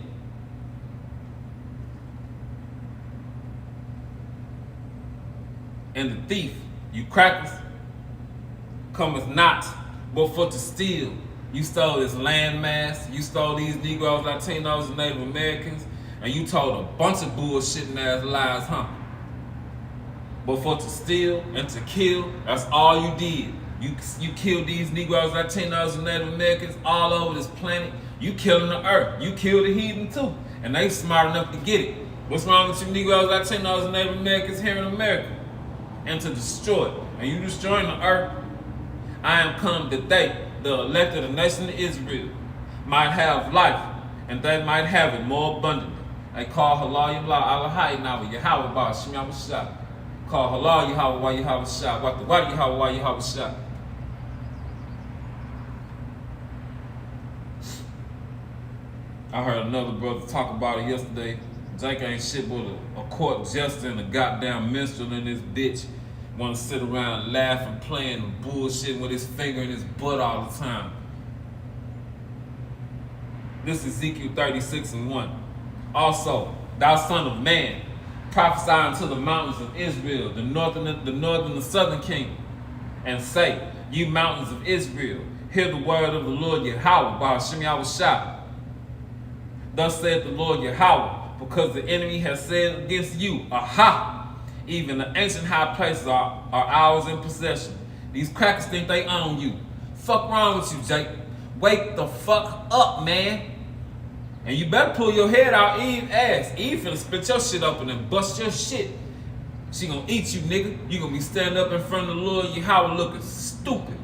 "And the thief, you crackers, cometh not but for to steal." You stole this landmass, you stole these Negroes, Latinos, and Native Americans, and you told a bunch of bullshitting ass lies, huh? But for to steal and to kill, that's all you did. You kill these Negroes, Latinos, and Native Americans all over this planet. You killing the earth. You kill the heathen too. And they smart enough to get it. What's wrong with you Negroes, Latinos, and Native Americans here in America? And to destroy it. And you destroying the earth. I am come that they, the elect of the nation of Israel, might have life, and they might have it more abundantly. They call halal yamla alahai now Yahweh ba Shema Shah. Call halal Yahweh Yahweh Shah. What the Yahweh Yahweh Shah. I heard another brother talk about it yesterday. Jake ain't shit but a court jester and a goddamn minstrel in this bitch. Want to sit around laughing, playing, and bullshitting with his finger in his butt all the time. This is Ezekiel 36:1. Also, thou son of man, prophesy unto the mountains of Israel, the northern and the southern kingdom, and say, you mountains of Israel, hear the word of the Lord Yahweh, by Hashem Yahushua. Thus saith the Lord Yahweh, because the enemy has said against you, aha, even the ancient high places are ours in possession. These crackers think they own you. Fuck wrong with you, Jake? Wake the fuck up, man. And you better pull your head out Eve's ass. Eve finna split your shit open and bust your shit. She gonna eat you, nigga. You gonna be standing up in front of the Lord Yahweh looking stupid.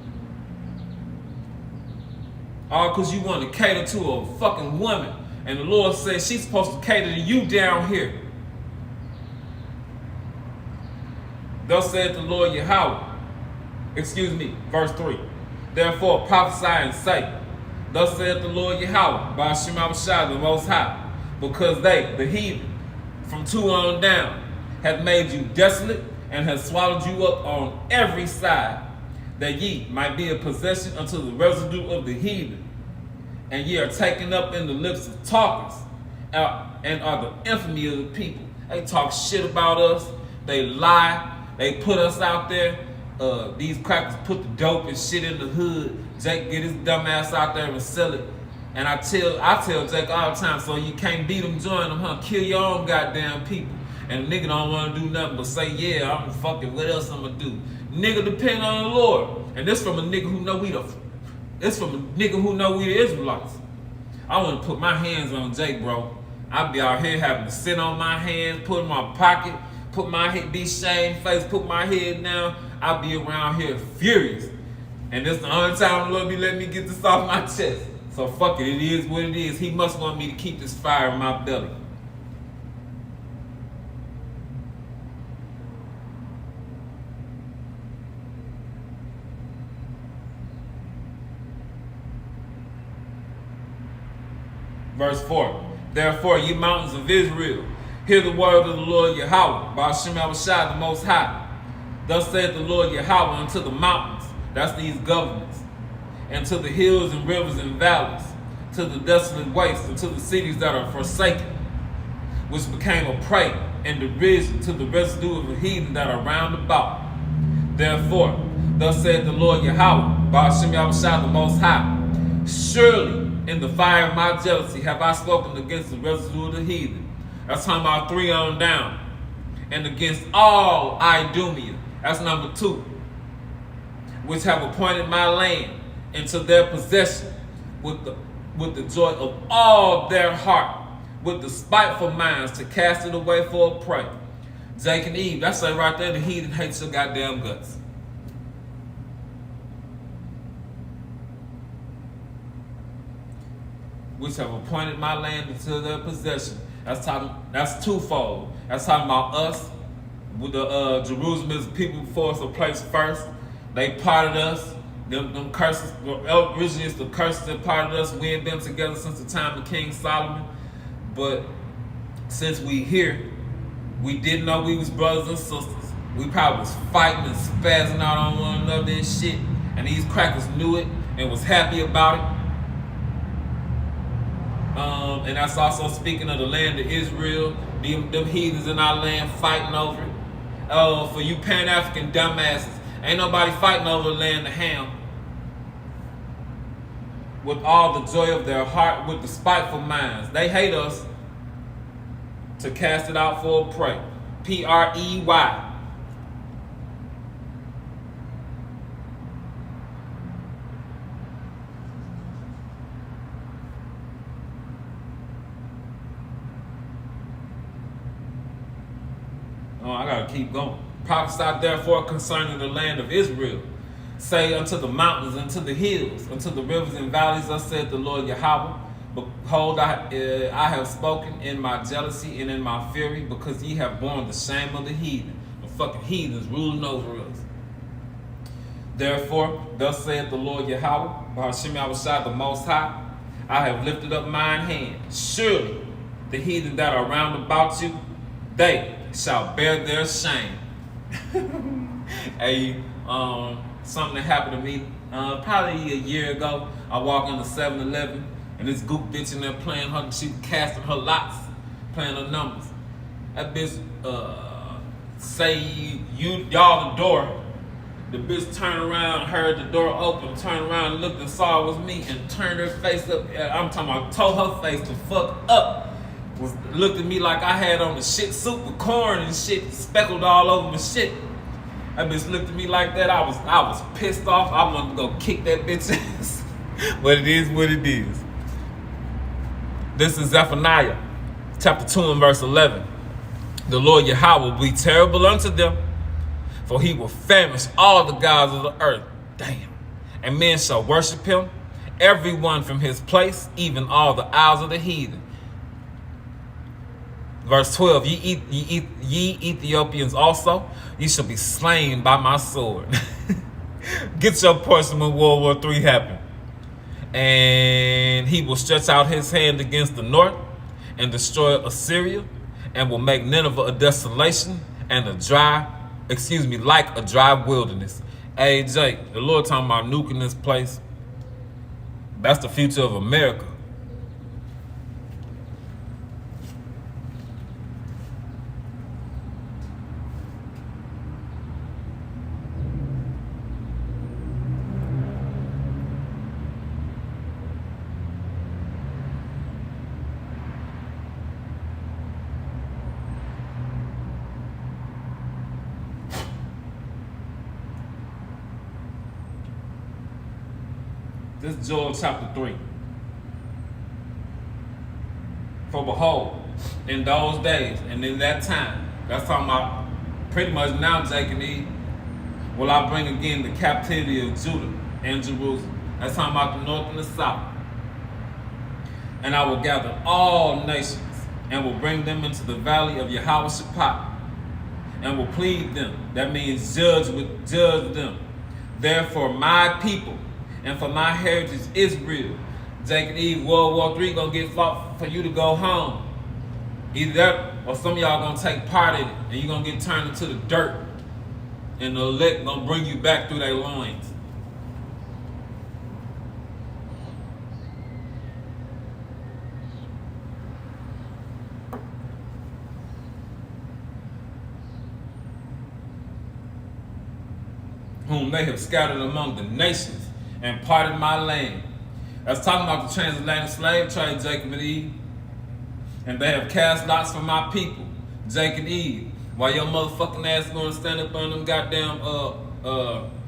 All because you want to cater to a fucking woman. And the Lord says she's supposed to cater to you down here. Thus saith the Lord Yahweh. Verse 3. Therefore prophesy and say, thus saith the Lord Yahweh, by Shema Shah, the Most High, because they, the heathen, from 2 on down, have made you desolate and have swallowed you up on every side, that ye might be a possession unto the residue of the heathen. And ye are taken up in the lips of talkers, and are the infamy of the people. They talk shit about us. They lie. They put us out there. These crackers put the dope and shit in the hood. Jake get his dumb ass out there and sell it. And I tell Jake all the time, so you can't beat them, join them, huh? Kill your own goddamn people. And nigga don't want to do nothing but say, yeah, I'm fucking, what else I'm gonna do? Nigga depend on the Lord. And this from a nigga who know we the Israelites. I want to put my hands on Jake, bro. I be out here having to sit on my hands, put in my pocket, put my head, be shamefaced, put my head down. I be around here furious. And this the only time the Lord be letting me get this off my chest. So fuck it is what it is. He must want me to keep this fire in my belly. Verse 4. Therefore, ye mountains of Israel, hear the word of the Lord Yahweh, by Hashem Yahushua, the Most High. Thus saith the Lord Yahweh unto the mountains, that's these governments, and to the hills and rivers and valleys, to the desolate wastes, and to the cities that are forsaken, which became a prey and derision to the residue of the heathen that are round about. Therefore, thus saith the Lord Yahweh, by Hashem Yahushua, the Most High, surely in the fire of my jealousy have I spoken against the residue of the heathen. That's talking about 3 on down. And against all Idumea. That's number 2. Which have appointed my land into their possession with the joy of all their heart, with the spiteful minds to cast it away for a prey. Jake and Eve, that's it right there, the heathen hates your goddamn guts. Which have appointed my land into their possession. That's twofold. That's talking about us. With the Jerusalem is the people before us are placed first. They parted us. Them curses. Originally, it's the curses that parted us. We ain't been together since the time of King Solomon. But since we here, we didn't know we was brothers and sisters. We probably was fighting and spazzing out on one another and shit. And these crackers knew it and was happy about it. And that's also speaking of the land of Israel, them heathens in our land fighting over it. For you Pan-African dumbasses, ain't nobody fighting over the land of Ham. With all the joy of their heart, with the spiteful minds. They hate us to cast it out for a prey. Prey. I gotta keep going. Prophesy therefore concerning the land of Israel. Say unto the mountains, unto the hills, unto the rivers and valleys, thus saith the Lord Yahweh. Behold, I have spoken in my jealousy and in my fury, because ye have borne the shame of the heathen. The fucking heathens ruling over us. Therefore, thus saith the Lord Yahweh, Bahashim Yahushua, the Most High, I have lifted up mine hand. Surely the heathen that are round about you, they shall bear their shame. Hey, something that happened to me probably a year ago. I walk into 7-Eleven and this goop bitch in there playing her, she casting her lots, playing her numbers. That bitch say y'all the door. The bitch turned around, heard the door open, turned around, looked and saw it was me, and turned her face up. I'm talking about, told her face to fuck up. Looked at me like I had on the shit soup with corn and shit speckled all over my shit. That bitch looked at me like that. I was pissed off. I wanted to go kick that bitch ass. But it is what it is. This is Zephaniah, chapter 2 and verse 11. The Lord Yahweh will be terrible unto them, for he will famish all the gods of the earth. Damn. And men shall worship him, everyone from his place, even all the isles of the heathen. Verse 12, ye Ethiopians also, ye shall be slain by my sword. Get your portion when World War III happened. And he will stretch out his hand against the north and destroy Assyria, and will make Nineveh a desolation and like a dry wilderness. Hey, Jake, the Lord talking about nuking this place. That's the future of America. This is Joel chapter 3. For behold, in those days and in that time, that's talking about pretty much now, Jacob Eve, will I bring again the captivity of Judah and Jerusalem. That's talking about the north and the south. And I will gather all nations and will bring them into the valley of Yehoshaphat and will plead them. That means judge them. Therefore, my people and for my heritage Israel, Jacob Eve, World War III gonna get fought for you to go home. Either that or some of y'all gonna take part in it and you're gonna get turned into the dirt. And the elect gonna bring you back through their loins. Whom they have scattered among the nations and parted my land. That's talking about the transatlantic slave trade, Jacob and Eve. And they have cast lots for my people, Jacob and Eve. While your motherfucking ass gonna stand up on them goddamn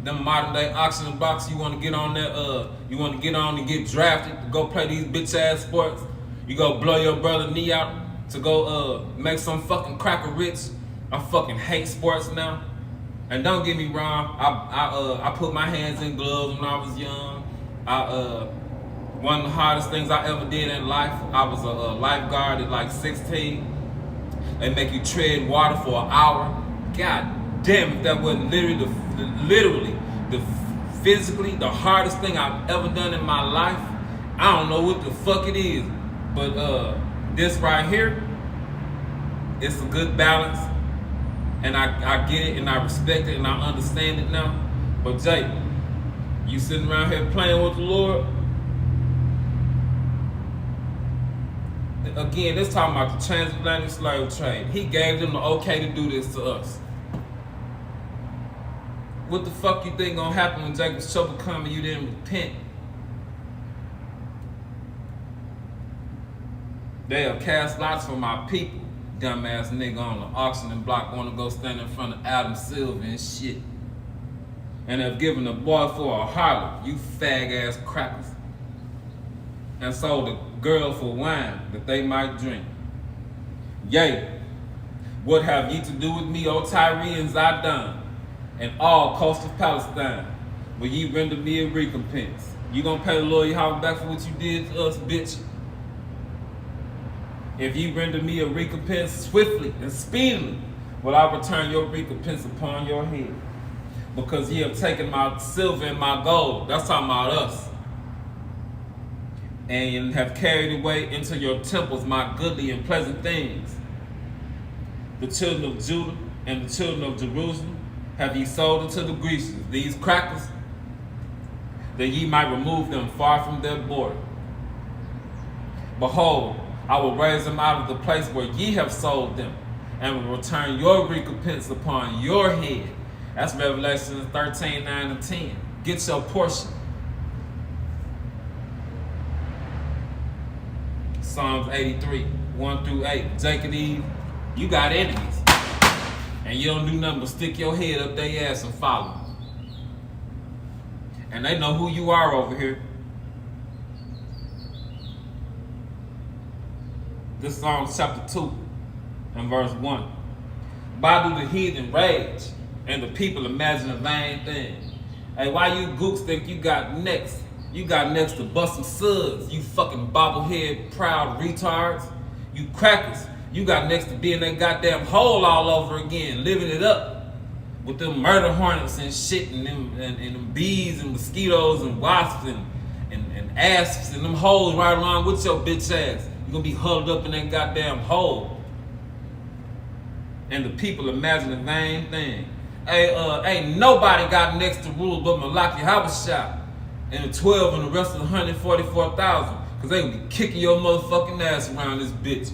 them modern day auction blocks, you wanna get on there, you wanna get on and get drafted to go play these bitch ass sports. You go blow your brother knee out to go make some fucking cracker rich. I fucking hate sports now. And don't get me wrong, I put my hands in gloves when I was young. One of the hardest things I ever did in life, I was a lifeguard at like 16. They make you tread water for an hour. God damn, if that wasn't literally physically the hardest thing I've ever done in my life, I don't know what the fuck it is. But this right here, it's a good balance. And I get it and I respect it and I understand it now. But Jake, you sitting around here playing with the Lord? Again, this talking about the transatlantic slave trade. He gave them the okay to do this to us. What the fuck you think gonna happen when Jacob's trouble come and you didn't repent? They have cast lots for my people. Dumbass nigga on the auction block wanna go stand in front of Adam Silver and shit. And have given a boy for a harlot, you fag ass crackers. And sold a girl for wine that they might drink. Yea, What have ye to do with me, O Tyre and Zidon, and all coast of Palestine? Will ye render me a recompense? You gonna pay the Lord Yahweh back for what you did to us, bitch? If ye render me a recompense swiftly and speedily, will I return your recompense upon your head? Because ye have taken my silver and my gold. That's talking about us. And have carried away into your temples my goodly and pleasant things. The children of Judah and the children of Jerusalem have ye sold unto the Grecians, these crackers, that ye might remove them far from their border. Behold, I will raise them out of the place where ye have sold them, and will return your recompense upon your head. That's Revelation 13, 9 and 10. Get your portion. Psalms 83, 1 through 8. Jacob and Eve, you got enemies. And you don't do nothing but stick your head up their ass and follow them. And they know who you are over here. This is Psalms chapter 2 and verse 1. Why do the heathen rage and the people imagine a vain thing? Hey, why you gooks think you got next? You got next to bust some suds, you fucking bobblehead proud retards. You crackers. You got next to being that goddamn hole all over again, living it up with them murder hornets and shit and them bees and mosquitoes and wasps and asps and them holes right along with your bitch ass. You're gonna be huddled up in that goddamn hole. And the people imagine a vain thing. Hey, ain't nobody got next to rule but Malaki Habashah and the 12 and the rest of the 144,000. Cause they gonna be kicking your motherfucking ass around this bitch.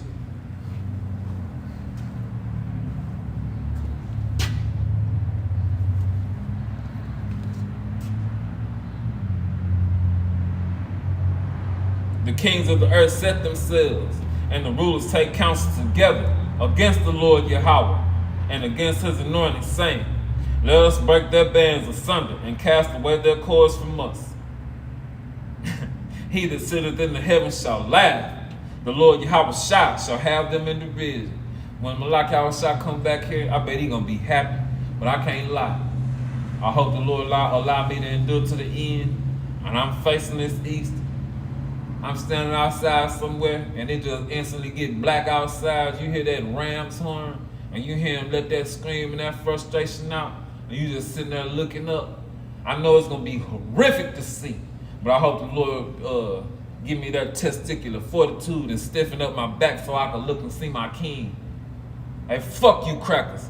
The kings of the earth set themselves, and the rulers take counsel together against the Lord Yahweh and against his anointed, saying, let us break their bands asunder and cast away their cords from us. He that sitteth in the heavens shall laugh. The Lord Yahweh shall have them in derision. When Malak Yahweh come back here, I bet he gonna be happy, but I can't lie. I hope the Lord allow me to endure to the end, and I'm facing this east. I'm standing outside somewhere, and it just instantly get black outside. You hear that ram's horn, and you hear him let that scream and that frustration out, and you just sitting there looking up. I know it's gonna be horrific to see, but I hope the Lord give me that testicular fortitude and stiffen up my back so I can look and see my king. Hey, fuck you crackers.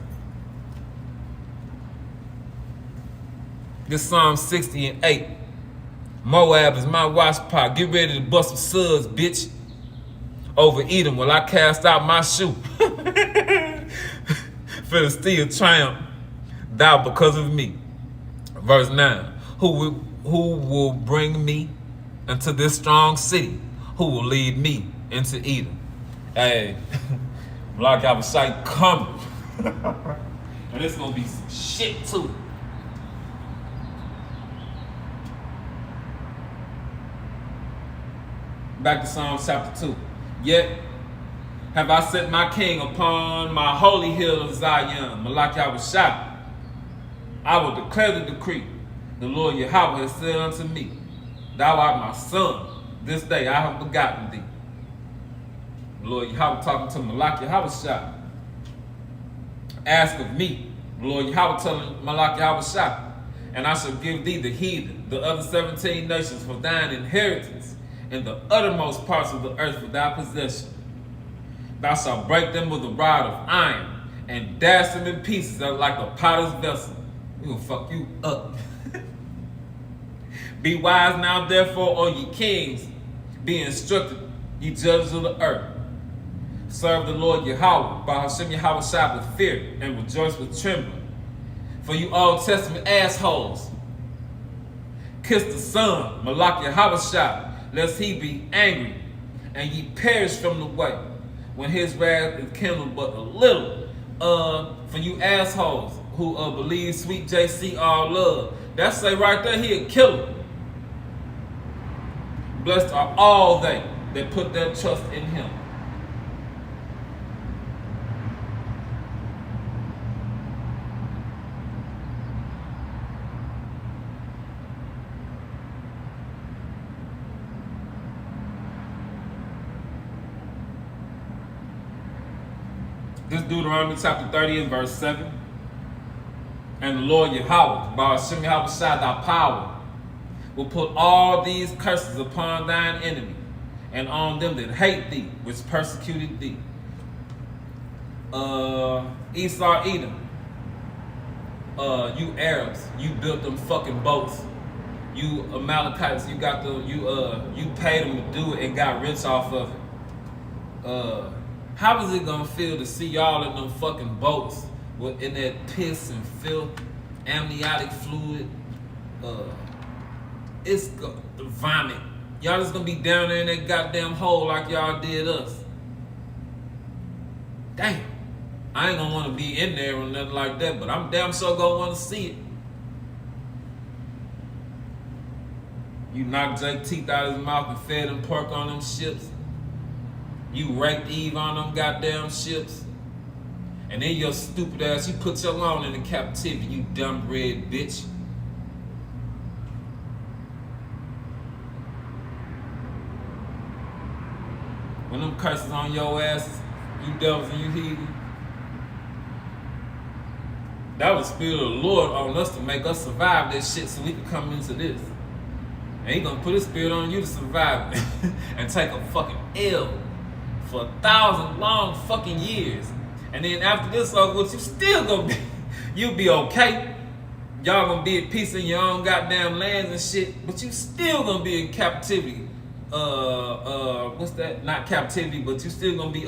This Psalm 60 and 8. Moab is my wash pot. Get ready to bust some suds, bitch. Over Edom will I cast out my shoe. Philistine triumph, thou because of me. Verse 9. Who will bring me into this strong city? Who will lead me into Edom? Hey, like I was saying, coming. And it's gonna be some shit too. Back to Psalm chapter 2. Yet have I set my king upon my holy hill of Zion, Malak Yahweh. I will declare the decree. The Lord Yahweh has said unto me, thou art my son. This day I have begotten thee. The Lord Yahweh talking to Malak Yahweh. Ask of me. The Lord Yahweh telling Malak Yahweh, and I shall give thee the heathen, the other 17 nations for thine inheritance, in the uttermost parts of the earth for thy possession. Thou shalt break them with a rod of iron, and dash them in pieces like a potter's vessel. We will fuck you up. Be wise now, therefore, O ye kings. Be instructed, ye judges of the earth. Serve the Lord Yahweh, by Hashem Yahweh with fear, and rejoice with trembling. For you Old Testament assholes, kiss the Son, Malak Yahweh, lest he be angry, and ye perish from the way, when his wrath is kindled but a little. For you assholes who believe sweet JC all love, that say right there, he a killer. Blessed are all they that put their trust in him. This Deuteronomy chapter 30 and verse 7. And the Lord Yahweh, by Hashem Yahweh Shai, thy power, will put all these curses upon thine enemy, and on them that hate thee, which persecuted thee. Esau, Edom, you Arabs, you built them fucking boats. You Amalekites, you paid them to do it and got rich off of it. How is it gonna feel to see y'all in them fucking boats in that piss and filth, amniotic fluid? It's vomit. Y'all just gonna be down there in that goddamn hole like y'all did us. Damn. I ain't gonna wanna be in there or nothing like that, but I'm damn sure gonna wanna see it. You knocked Jake teeth out of his mouth and fed him pork on them ships. You raped Eve on them goddamn ships. And then your stupid ass, you put your own into captivity, you dumb red bitch. When them curses on your ass, you devils and you heathen, that was the Spirit of the Lord on us to make us survive that shit so we could come into this. And he gonna put his spirit on you to survive it and take a fucking L for 1,000 long fucking years. And then after this over with, you still gonna be, you'll be okay. Y'all gonna be at peace in your own goddamn lands and shit, but you still gonna be in captivity. What's that? Not captivity, but you still gonna be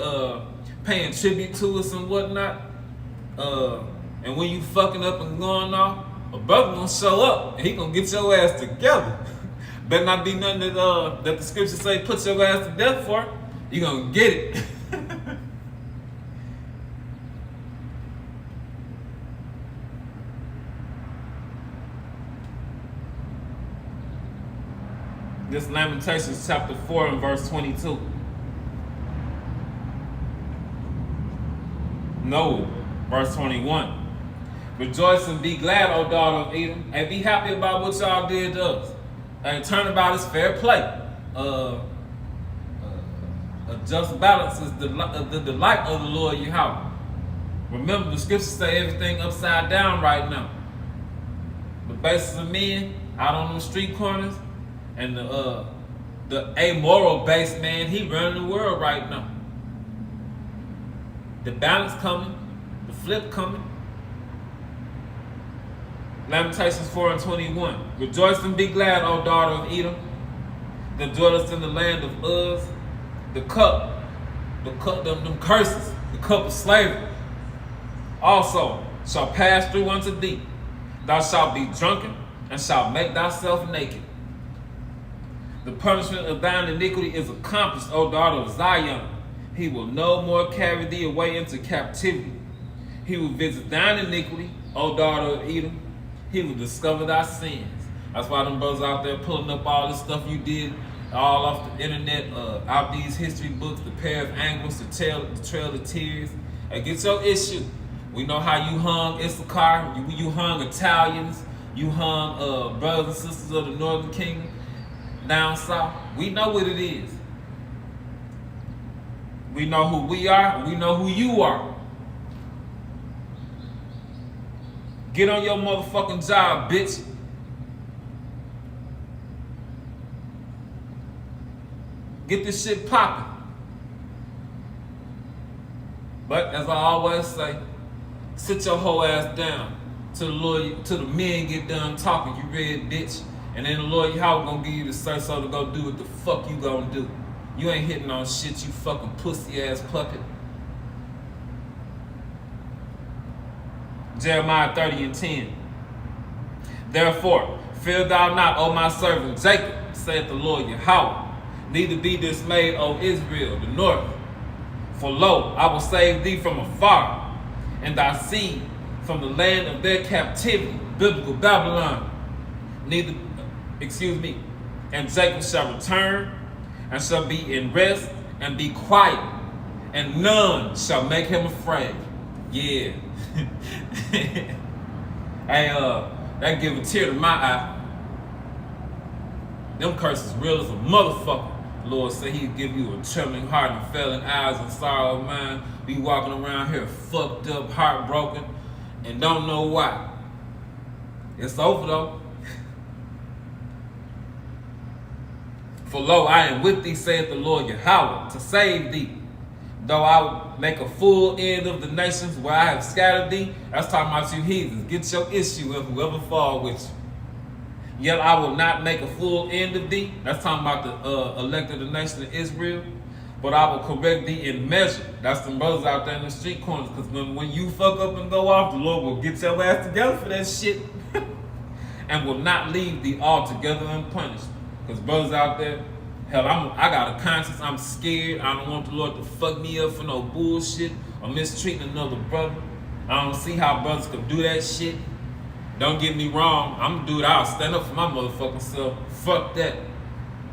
paying tribute to us and whatnot. And when you fucking up and going off, a brother gonna show up and he gonna get your ass together. Better not be nothing that the scriptures say put your ass to death for. You gonna get it. This Lamentations chapter 4 and verse 22. No, verse 21. Rejoice and be glad, O daughter of Edom, and be happy about what y'all did to us. And turn about is fair play. A just balance is the delight of the Lord Yahweh. Remember, the scriptures say everything upside down right now. The basis of men out on the street corners, and the amoral based man, he running the world right now. The balance coming, the flip coming. Lamentations 4 and 21. Rejoice and be glad, O daughter of Edom, the dwellest in the land of Uz. The cup, them curses, the cup of slavery, also shall pass through unto thee. Thou shalt be drunken, and shalt make thyself naked. The punishment of thine iniquity is accomplished, O daughter of Zion. He will no more carry thee away into captivity. He will visit thine iniquity, O daughter of Edom. He will discover thy sins. That's why them brothers out there pulling up all this stuff you did all off the internet, out these history books, the pair of angles, the trail of tears. Hey, get your issue. We know how you hung Issachar, you hung Italians, you hung brothers and sisters of the Northern Kingdom down south. We know what it is. We know who we are, we know who you are. Get on your motherfucking job, bitch. Get this shit popping. But as I always say, sit your whole ass down till the Lord, till the men get done talking, you red bitch. And then the Lord Yahweh gonna give you the say so to go do what the fuck you gonna do. You ain't hitting on shit, you fucking pussy ass puppet. Jeremiah 30 and 10. Therefore, fear thou not, O my servant Jacob, saith the Lord Yahweh. Neither be dismayed, O Israel, the north. For lo, I will save thee from afar, and thy seed from the land of their captivity, biblical Babylon. And Jacob shall return, and shall be in rest, and be quiet, and none shall make him afraid. Yeah. Hey, that give a tear to my eye. Them curses real as a motherfucker. Lord said he'd give you a trembling heart and failing eyes and sorrow of mind. Be walking around here fucked up, heartbroken, and don't know why. It's over though. For lo, I am with thee, saith the Lord Yahweh, to save thee. Though I make a full end of the nations where I have scattered thee. That's talking about you heathens. Get your issue with whoever fall with you. Yet I will not make a full end of thee. That's talking about the elect of the nation of Israel. But I will correct thee in measure. That's the brothers out there in the street corners. Because when you fuck up and go off, the Lord will get your ass together for that shit. And will not leave thee altogether unpunished. Because brothers out there, hell, I got a conscience. I'm scared. I don't want the Lord to fuck me up for no bullshit or mistreating another brother. I don't see how brothers could do that shit. Don't get me wrong. I'm a dude. I'll stand up for my motherfucking self. Fuck that.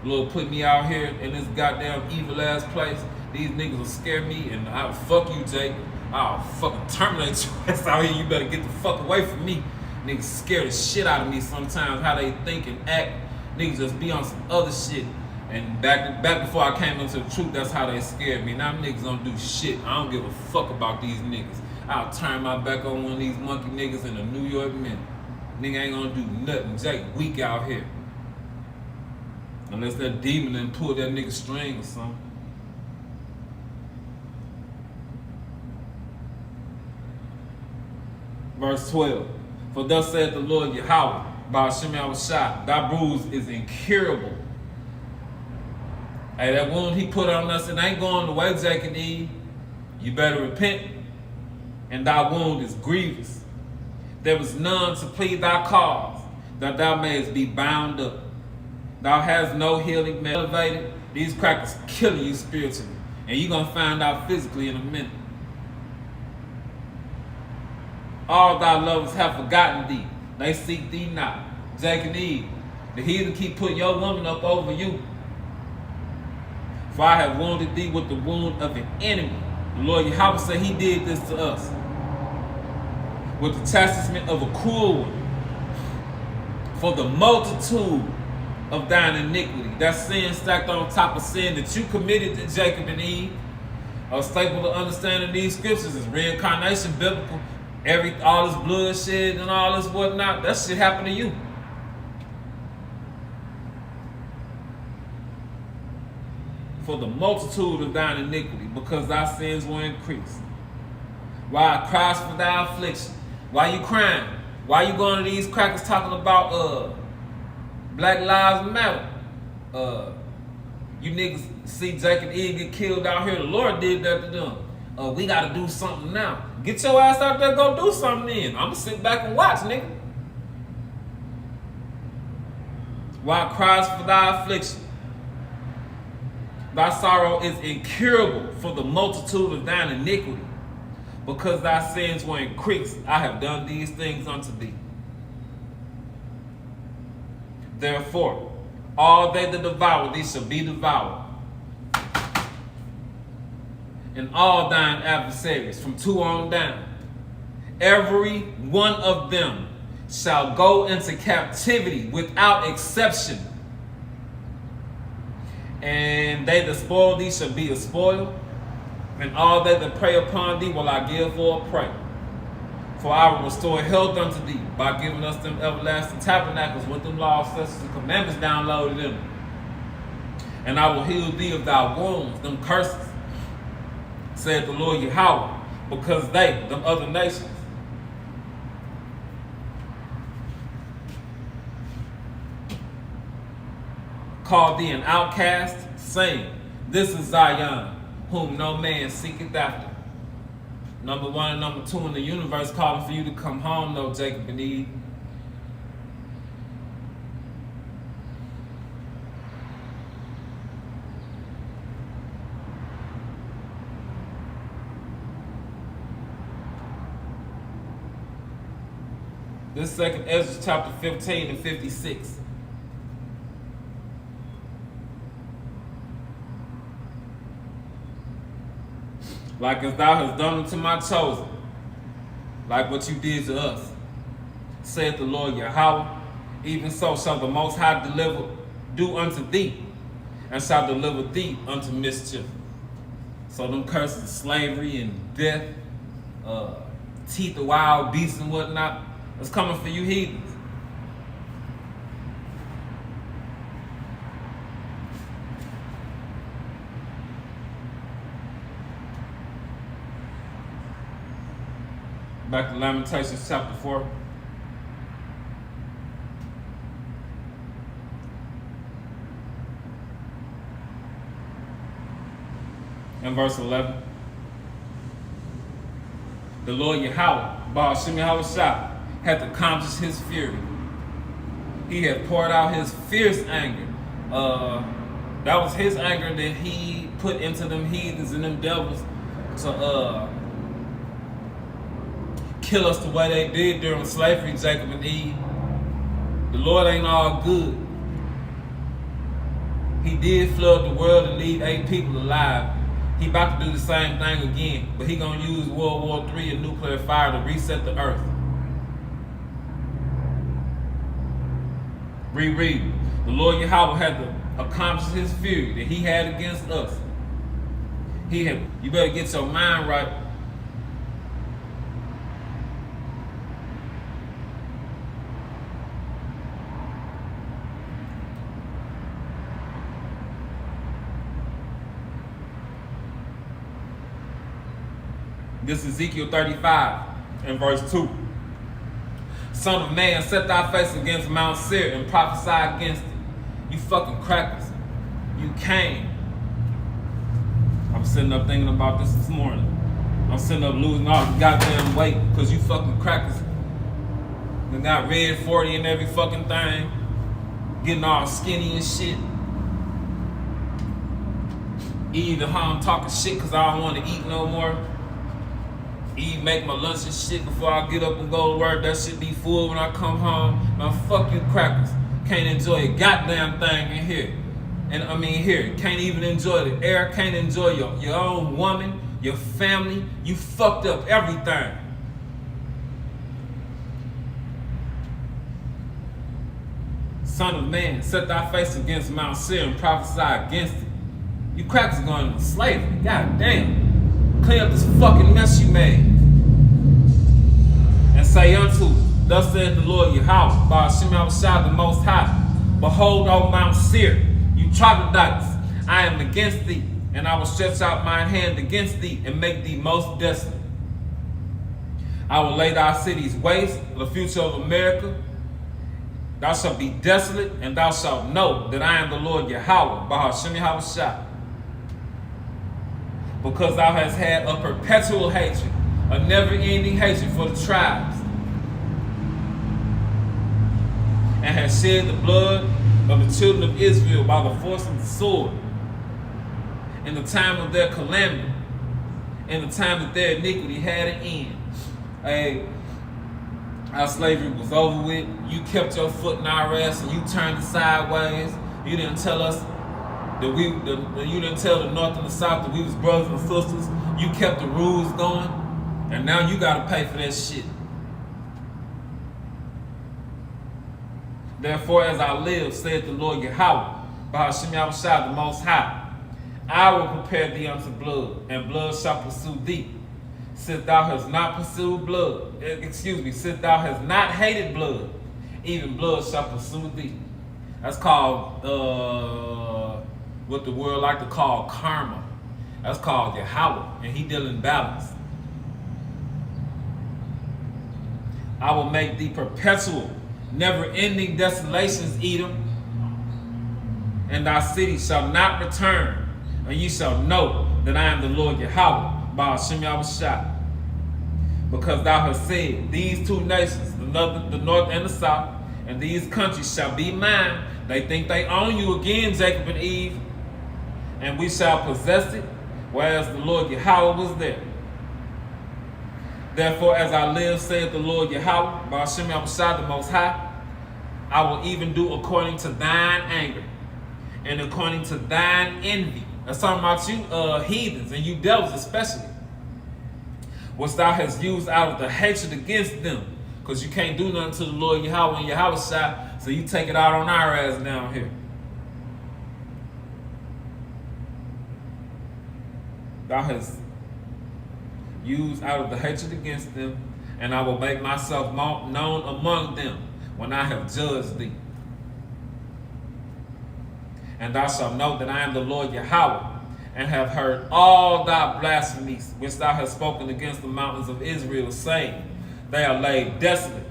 Lord put me out here in this goddamn evil ass place. These niggas will scare me, and I'll fuck you, Jake. I'll fucking terminate your ass out here. You better get the fuck away from me. Niggas scare the shit out of me sometimes. How they think and act. Niggas just be on some other shit. And back before I came into the truth, that's how they scared me. Now niggas don't do shit. I don't give a fuck about these niggas. I'll turn my back on one of these monkey niggas in a New York minute. Nigga ain't gonna do nothing. Jake weak out here. Unless that demon done pull that nigga string or something. Verse 12. For thus saith the Lord Yahweh, by Hashem Yahushua, thy bruise is incurable. Hey, that wound he put on us, it ain't going away, Jake and Eve. You better repent, and thy wound is grievous. There was none to plead thy cause, that thou mayest be bound up. Thou hast no healing elevated. These crackers killing you spiritually, and you're going to find out physically in a minute. All thy lovers have forgotten thee. They seek thee not. Jake and Eve, the heathen keep putting your woman up over you. For I have wounded thee with the wound of an enemy. The Lord Yahweh said he did this to us. With the chastisement of a cruel one. For the multitude of thine iniquity. That's sin stacked on top of sin that you committed to Jacob and Eve. A staple to understanding these scriptures is reincarnation, biblical. All this bloodshed and all this whatnot, that shit happened to you. For the multitude of thine iniquity, because thy sins were increased. Why I cries for thy affliction? Why you crying? Why you going to these crackers talking about Black Lives Matter? You niggas see Jake and Eve get killed out here. The Lord did that to them. We gotta do something now. Get your ass out there, go do something then. I'ma sit back and watch, nigga. Why cries for thy affliction? Thy sorrow is incurable for the multitude of thine iniquity. Because thy sins were increased, I have done these things unto thee. Therefore, all they that devour thee shall be devoured. And all thine adversaries, from 2 on down, every one of them shall go into captivity without exception. And they that spoil thee shall be a spoil, and all they that prey upon thee will I give for a prey. For I will restore health unto thee by giving us them everlasting tabernacles with them laws, statutes, and commandments downloaded in them. And I will heal thee of thy wounds, them curses, said the Lord Yahweh, because they, them other nations, called thee an outcast, saying, this is Zion, whom no man seeketh after. Number 1 and number 2 in the universe calling for you to come home, though, Jacob and Eve. This is 2nd Ezra chapter 15 and 56. Like as thou hast done unto my chosen, like what you did to us, saith the Lord Yahweh, even so shall the Most High do unto thee. and shall deliver thee unto mischief. So them curses of slavery and death, teeth of wild beasts and whatnot, it's coming for you heathens. Back to Lamentations chapter 4. And verse 11. The Lord Yahweh, Baal Shem Yahweh Shah, hath accomplished his fury. He had poured out his fierce anger. That was his anger that he put into them heathens and them devils to kill us the way they did during slavery, Jacob and Eve. The Lord ain't all good. He did flood the world and leave 8 people alive. He about to do the same thing again, but he gonna use World War III and nuclear fire to reset the earth. Reread. The Lord Yahweh had to accomplish his fury that he had against us. You better get your mind right. This is Ezekiel 35 and verse 2. Son of man, set thy face against Mount Seir and prophesy against it. You fucking crackers. You came. I'm sitting up thinking about this morning. I'm sitting up losing all the goddamn weight because you fucking crackers. They got red 40 and every fucking thing. Getting all skinny and shit. Either I'm talking shit because I don't want to eat no more. Eat, make my lunch and shit before I get up and go to work. That shit be full when I come home. Now fuck you crackers. Can't enjoy a goddamn thing in here. And I mean here, can't even enjoy the air, can't enjoy your own woman, your family. You fucked up everything. Son of man, set thy face against Mount Seir and prophesy against it. You crackers are going into slavery. God damn. Clean up this fucking mess you made. And say unto, thus saith the Lord Yahweh, by Shem Shah the Most High, behold, O Mount Seir, you troglodytes, I am against thee, and I will stretch out mine hand against thee and make thee most desolate. I will lay thy cities waste, the future of America. Thou shalt be desolate, and thou shalt know that I am the Lord Yahweh, by Shem Shah. Because thou hast had a perpetual hatred, a never-ending hatred for the tribes, and hast shed the blood of the children of Israel by the force of the sword, in the time of their calamity, in the time that their iniquity had an end. Our slavery was over with. You kept your foot in our ass and you turned it sideways. You didn't tell us that you didn't tell the North and the South that we was brothers and sisters. You kept the rules going, and now you gotta pay for that shit. Therefore, as I live, saith the Lord Yahweh, by Shem Shah the Most High, I will prepare thee unto blood, and blood shall pursue thee. Since thou hast not pursued blood, since thou hast not hated blood, even blood shall pursue thee. That's called what the world like to call karma. That's called Yahweh, and he dealing balance. I will make thee perpetual, never-ending desolations, Edom, and thy city shall not return, and ye shall know that I am the Lord Yahweh, by Shem Shah. Because thou hast said, these two nations, the north and the south, and these countries shall be mine. They think they own you again, Jacob and Eve, and we shall possess it, whereas the Lord Yahweh was there. Therefore, as I live, saith the Lord Yahweh, by Shem Shah the Most High, I will even do according to thine anger, and according to thine envy. That's talking about you heathens, and you devils especially, which thou hast used out of the hatred against them, because you can't do nothing to the Lord Yahweh and Yahweh Shah, so you take it out on our ass down here. thou hast used out of the hatred against them, and I will make myself known among them when I have judged thee. And thou shalt know that I am the Lord Yahweh, and have heard all thy blasphemies which thou hast spoken against the mountains of Israel, saying, they are laid desolate,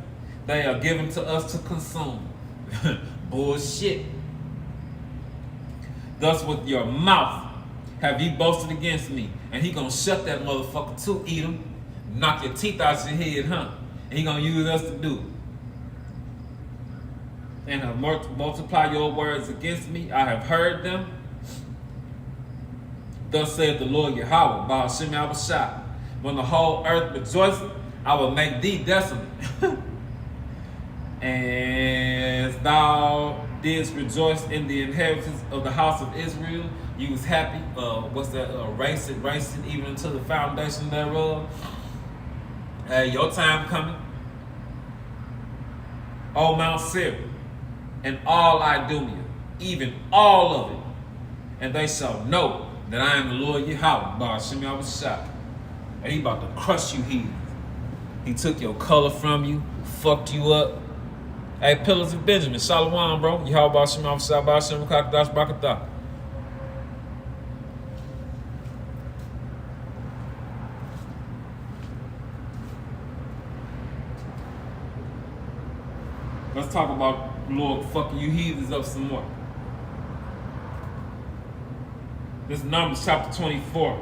they are given to us to consume. Bullshit. Thus with your mouth have ye boasted against me. And he gonna shut that motherfucker too, Edom. Knock your teeth out your head, huh? And he gonna use us to do it. And have multiplied your words against me. I have heard them. Thus saith the Lord Yahweh, by Hashem Abishai, when the whole earth rejoiceth, I will make thee desolate. As thou didst rejoice in the inheritance of the house of Israel, you was happy. Racing even unto the foundation thereof. Your time coming. O Mount Seir, and all Idumea, even all of it, and they shall know that I am the Lord Yahweh, by Hashem Abishai. And he about to crush you heathens. He took your color from you, fucked you up. Hey, Pillars of Benjamin, Shalom, bro. Yahweh by Hashem Abishai, by Hashem Kakadash Brakatah. Let's talk about Lord fucking you heathens up some more. This is Numbers chapter 24.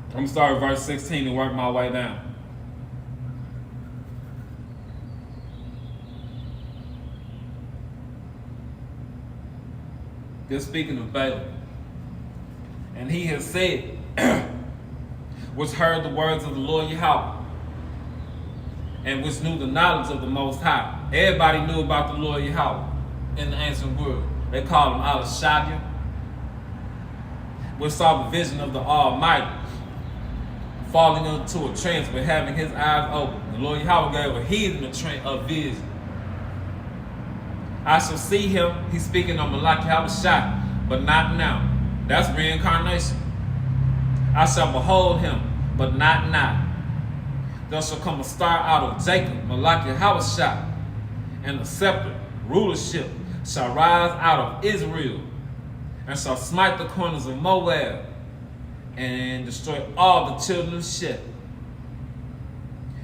I'm going to start at verse 16 and work my way down. They're speaking of Balaam. And he has said, which heard the words of the Lord Yahweh, and which knew the knowledge of the Most High. Everybody knew about the Lord Yahweh in the ancient world. They called him Al-Shaddai, which saw the vision of the Almighty, falling into a trance but having his eyes open. The Lord Yahweh gave a heathen a vision. I shall see him, he's speaking on Malaki Habashai, but not now. That's reincarnation. I shall behold him, but not now. There shall come a star out of Jacob, Malaki Habashai, and the scepter, rulership, shall rise out of Israel, and shall smite the corners of Moab, and destroy all the children of Sheth.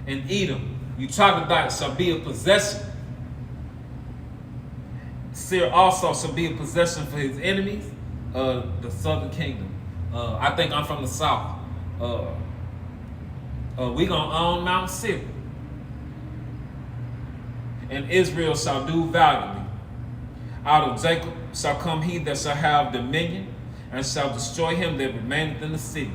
And Edom, you troglodytes, shall be a possession. Seir also shall be a possession for his enemies, the southern kingdom. I think I'm from the south. We gonna own Mount Seir. And Israel shall do valiantly. Out of Jacob shall come he that shall have dominion, and shall destroy him that remaineth in the city.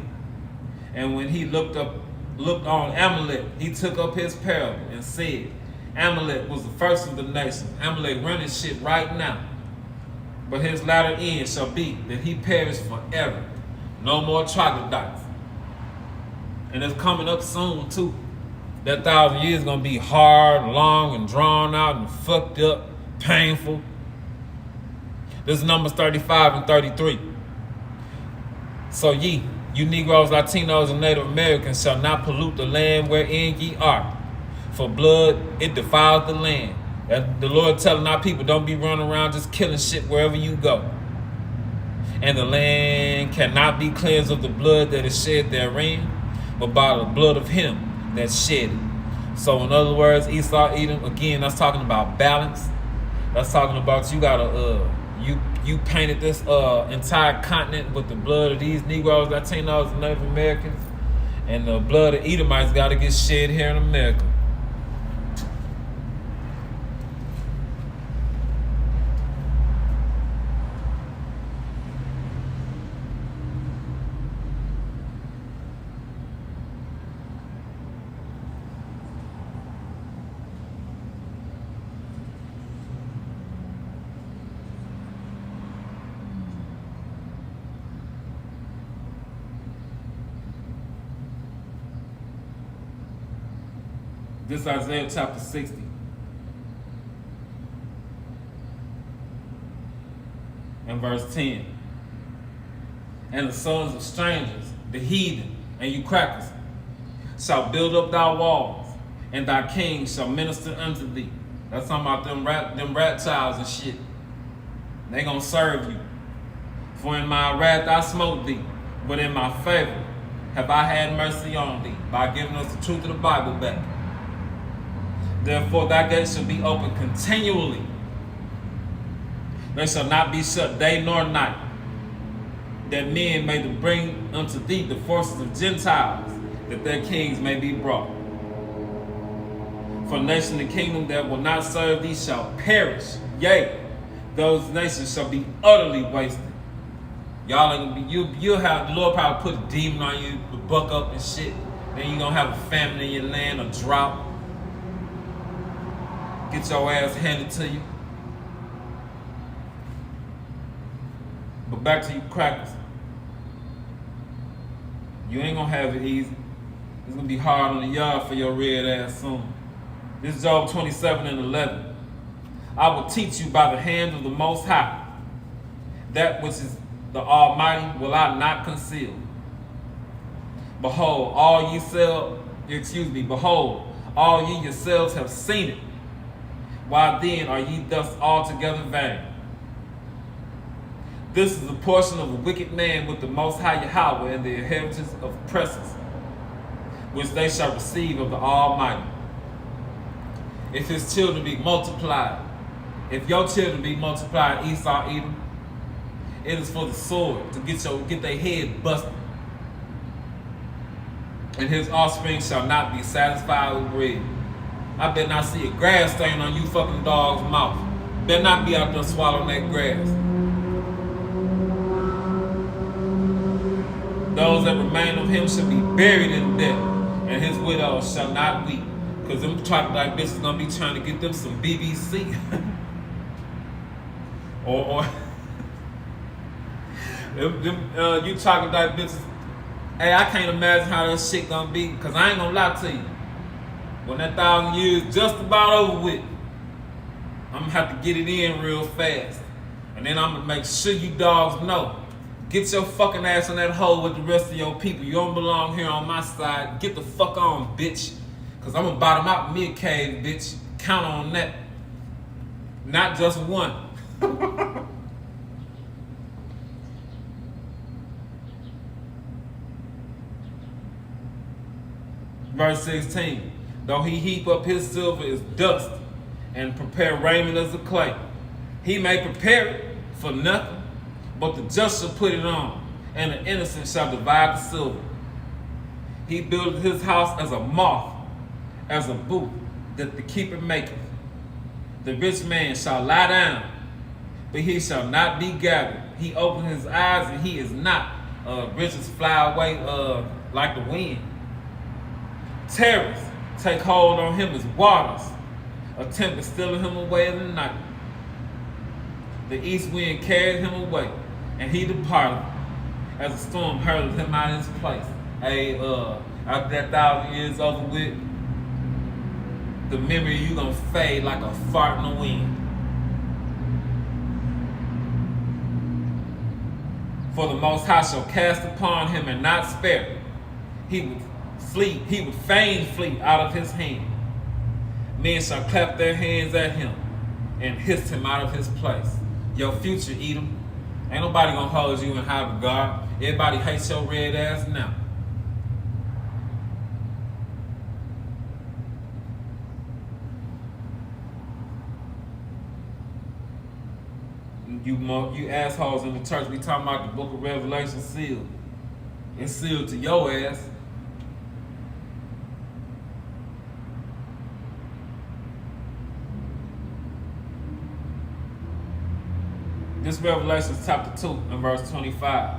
And when he looked on Amalek, he took up his parable and said, Amalek was the first of the nations. Amalek running shit right now. But his latter end shall be that he perish forever. No more troglodytes. And it's coming up soon too. That 1,000 years is gonna be hard, long, and drawn out, and fucked up, painful. This is Numbers 35 and 33. So ye, you Negroes, Latinos, and Native Americans, shall not pollute the land wherein ye are. For blood, it defiles the land. That the Lord telling our people, don't be running around just killing shit wherever you go. And the land cannot be cleansed of the blood that is shed therein, but by the blood of him that shed it. So in other words, Esau, Edom, again, that's talking about balance. That's talking about you gotta, you painted this entire continent with the blood of these Negroes, Latinos, and Native Americans, and the blood of Edomites gotta get shed here in America. This is Isaiah chapter 60. And verse 10. And the sons of strangers, the heathen, and you crackers, shall build up thy walls, and thy kings shall minister unto thee. That's talking about them reptiles and shit. They gonna serve you. For in my wrath I smote thee, but in my favor have I had mercy on thee, by giving us the truth of the Bible back. Therefore thy gates shall be open continually. They shall not be shut day nor night, that men may bring unto thee the forces of Gentiles, that their kings may be brought. For nation and kingdom that will not serve thee shall perish. Yea, those nations shall be utterly wasted. Y'all are gonna be, you'll have, the Lord probably put a demon on you to buck up and shit. Then you're gonna have a famine in your land, a drought. Get your ass handed to you. But back to you crackers. You ain't gonna have it easy. It's gonna be hard on the yard for your red ass soon. This is Job 27 and 11. I will teach you by the hand of the Most High. That which is the Almighty will I not conceal. Behold, all ye yourselves have seen it. Why then are ye thus altogether vain? This is the portion of a wicked man with the Most High Yahweh, and the inheritance of oppressors, which they shall receive of the Almighty. If his children be multiplied, if your children be multiplied, Esau, Edom, it is for the sword, to get their head busted. And his offspring shall not be satisfied with bread. I better not see a grass stain on you fucking dog's mouth. Better not be out there swallowing that grass. Those that remain of him shall be buried in death, and his widows shall not weep. Because them troglodyte bitches gonna be trying to get them some BBC. or you troglodyte bitches. Hey, I can't imagine how that shit gonna be, because I ain't gonna lie to you. When that 1,000 years just about over with, I'm gonna have to get it in real fast. And then I'm gonna make sure you dogs know. Get your fucking ass in that hole with the rest of your people. You don't belong here on my side. Get the fuck on, bitch. Because I'm gonna bottom out mid-cave, bitch. Count on that. Not just one. Verse 16. Though he heap up his silver as dust, and prepare raiment as a clay, he may prepare it for nothing, but the just shall put it on, and the innocent shall divide the silver. He buildeth his house as a moth, as a booth that the keeper maketh. The rich man shall lie down, but he shall not be gathered. He opened his eyes, and he is not. Riches fly away like the wind. Terrors take hold on him as waters. A tempest stealing him away in the night. The east wind carried him away, and he departed as a storm hurled him out of his place. Hey, after that 1,000 years over with, the memory of you gonna fade like a fart in the wind. For the Most High shall cast upon him and not spare. He would fain flee out of his hand. Men shall clap their hands at him and hiss him out of his place. Your future, Edom. Ain't nobody gonna hold you in high regard. Everybody hates your red ass now. You assholes in the church, we talking about the book of Revelation sealed. It's sealed to your ass. This Revelation chapter 2 and verse 25.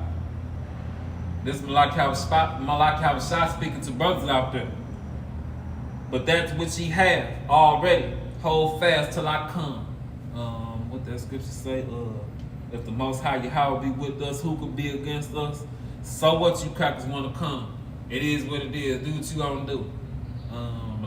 This Malak Havashai speaking to brothers out there. But that which ye have already, hold fast till I come. What that scripture say? If the Most High Yahweh be with us, who could be against us? So what you crackers want to come? It is what it is. Do what you gonna do.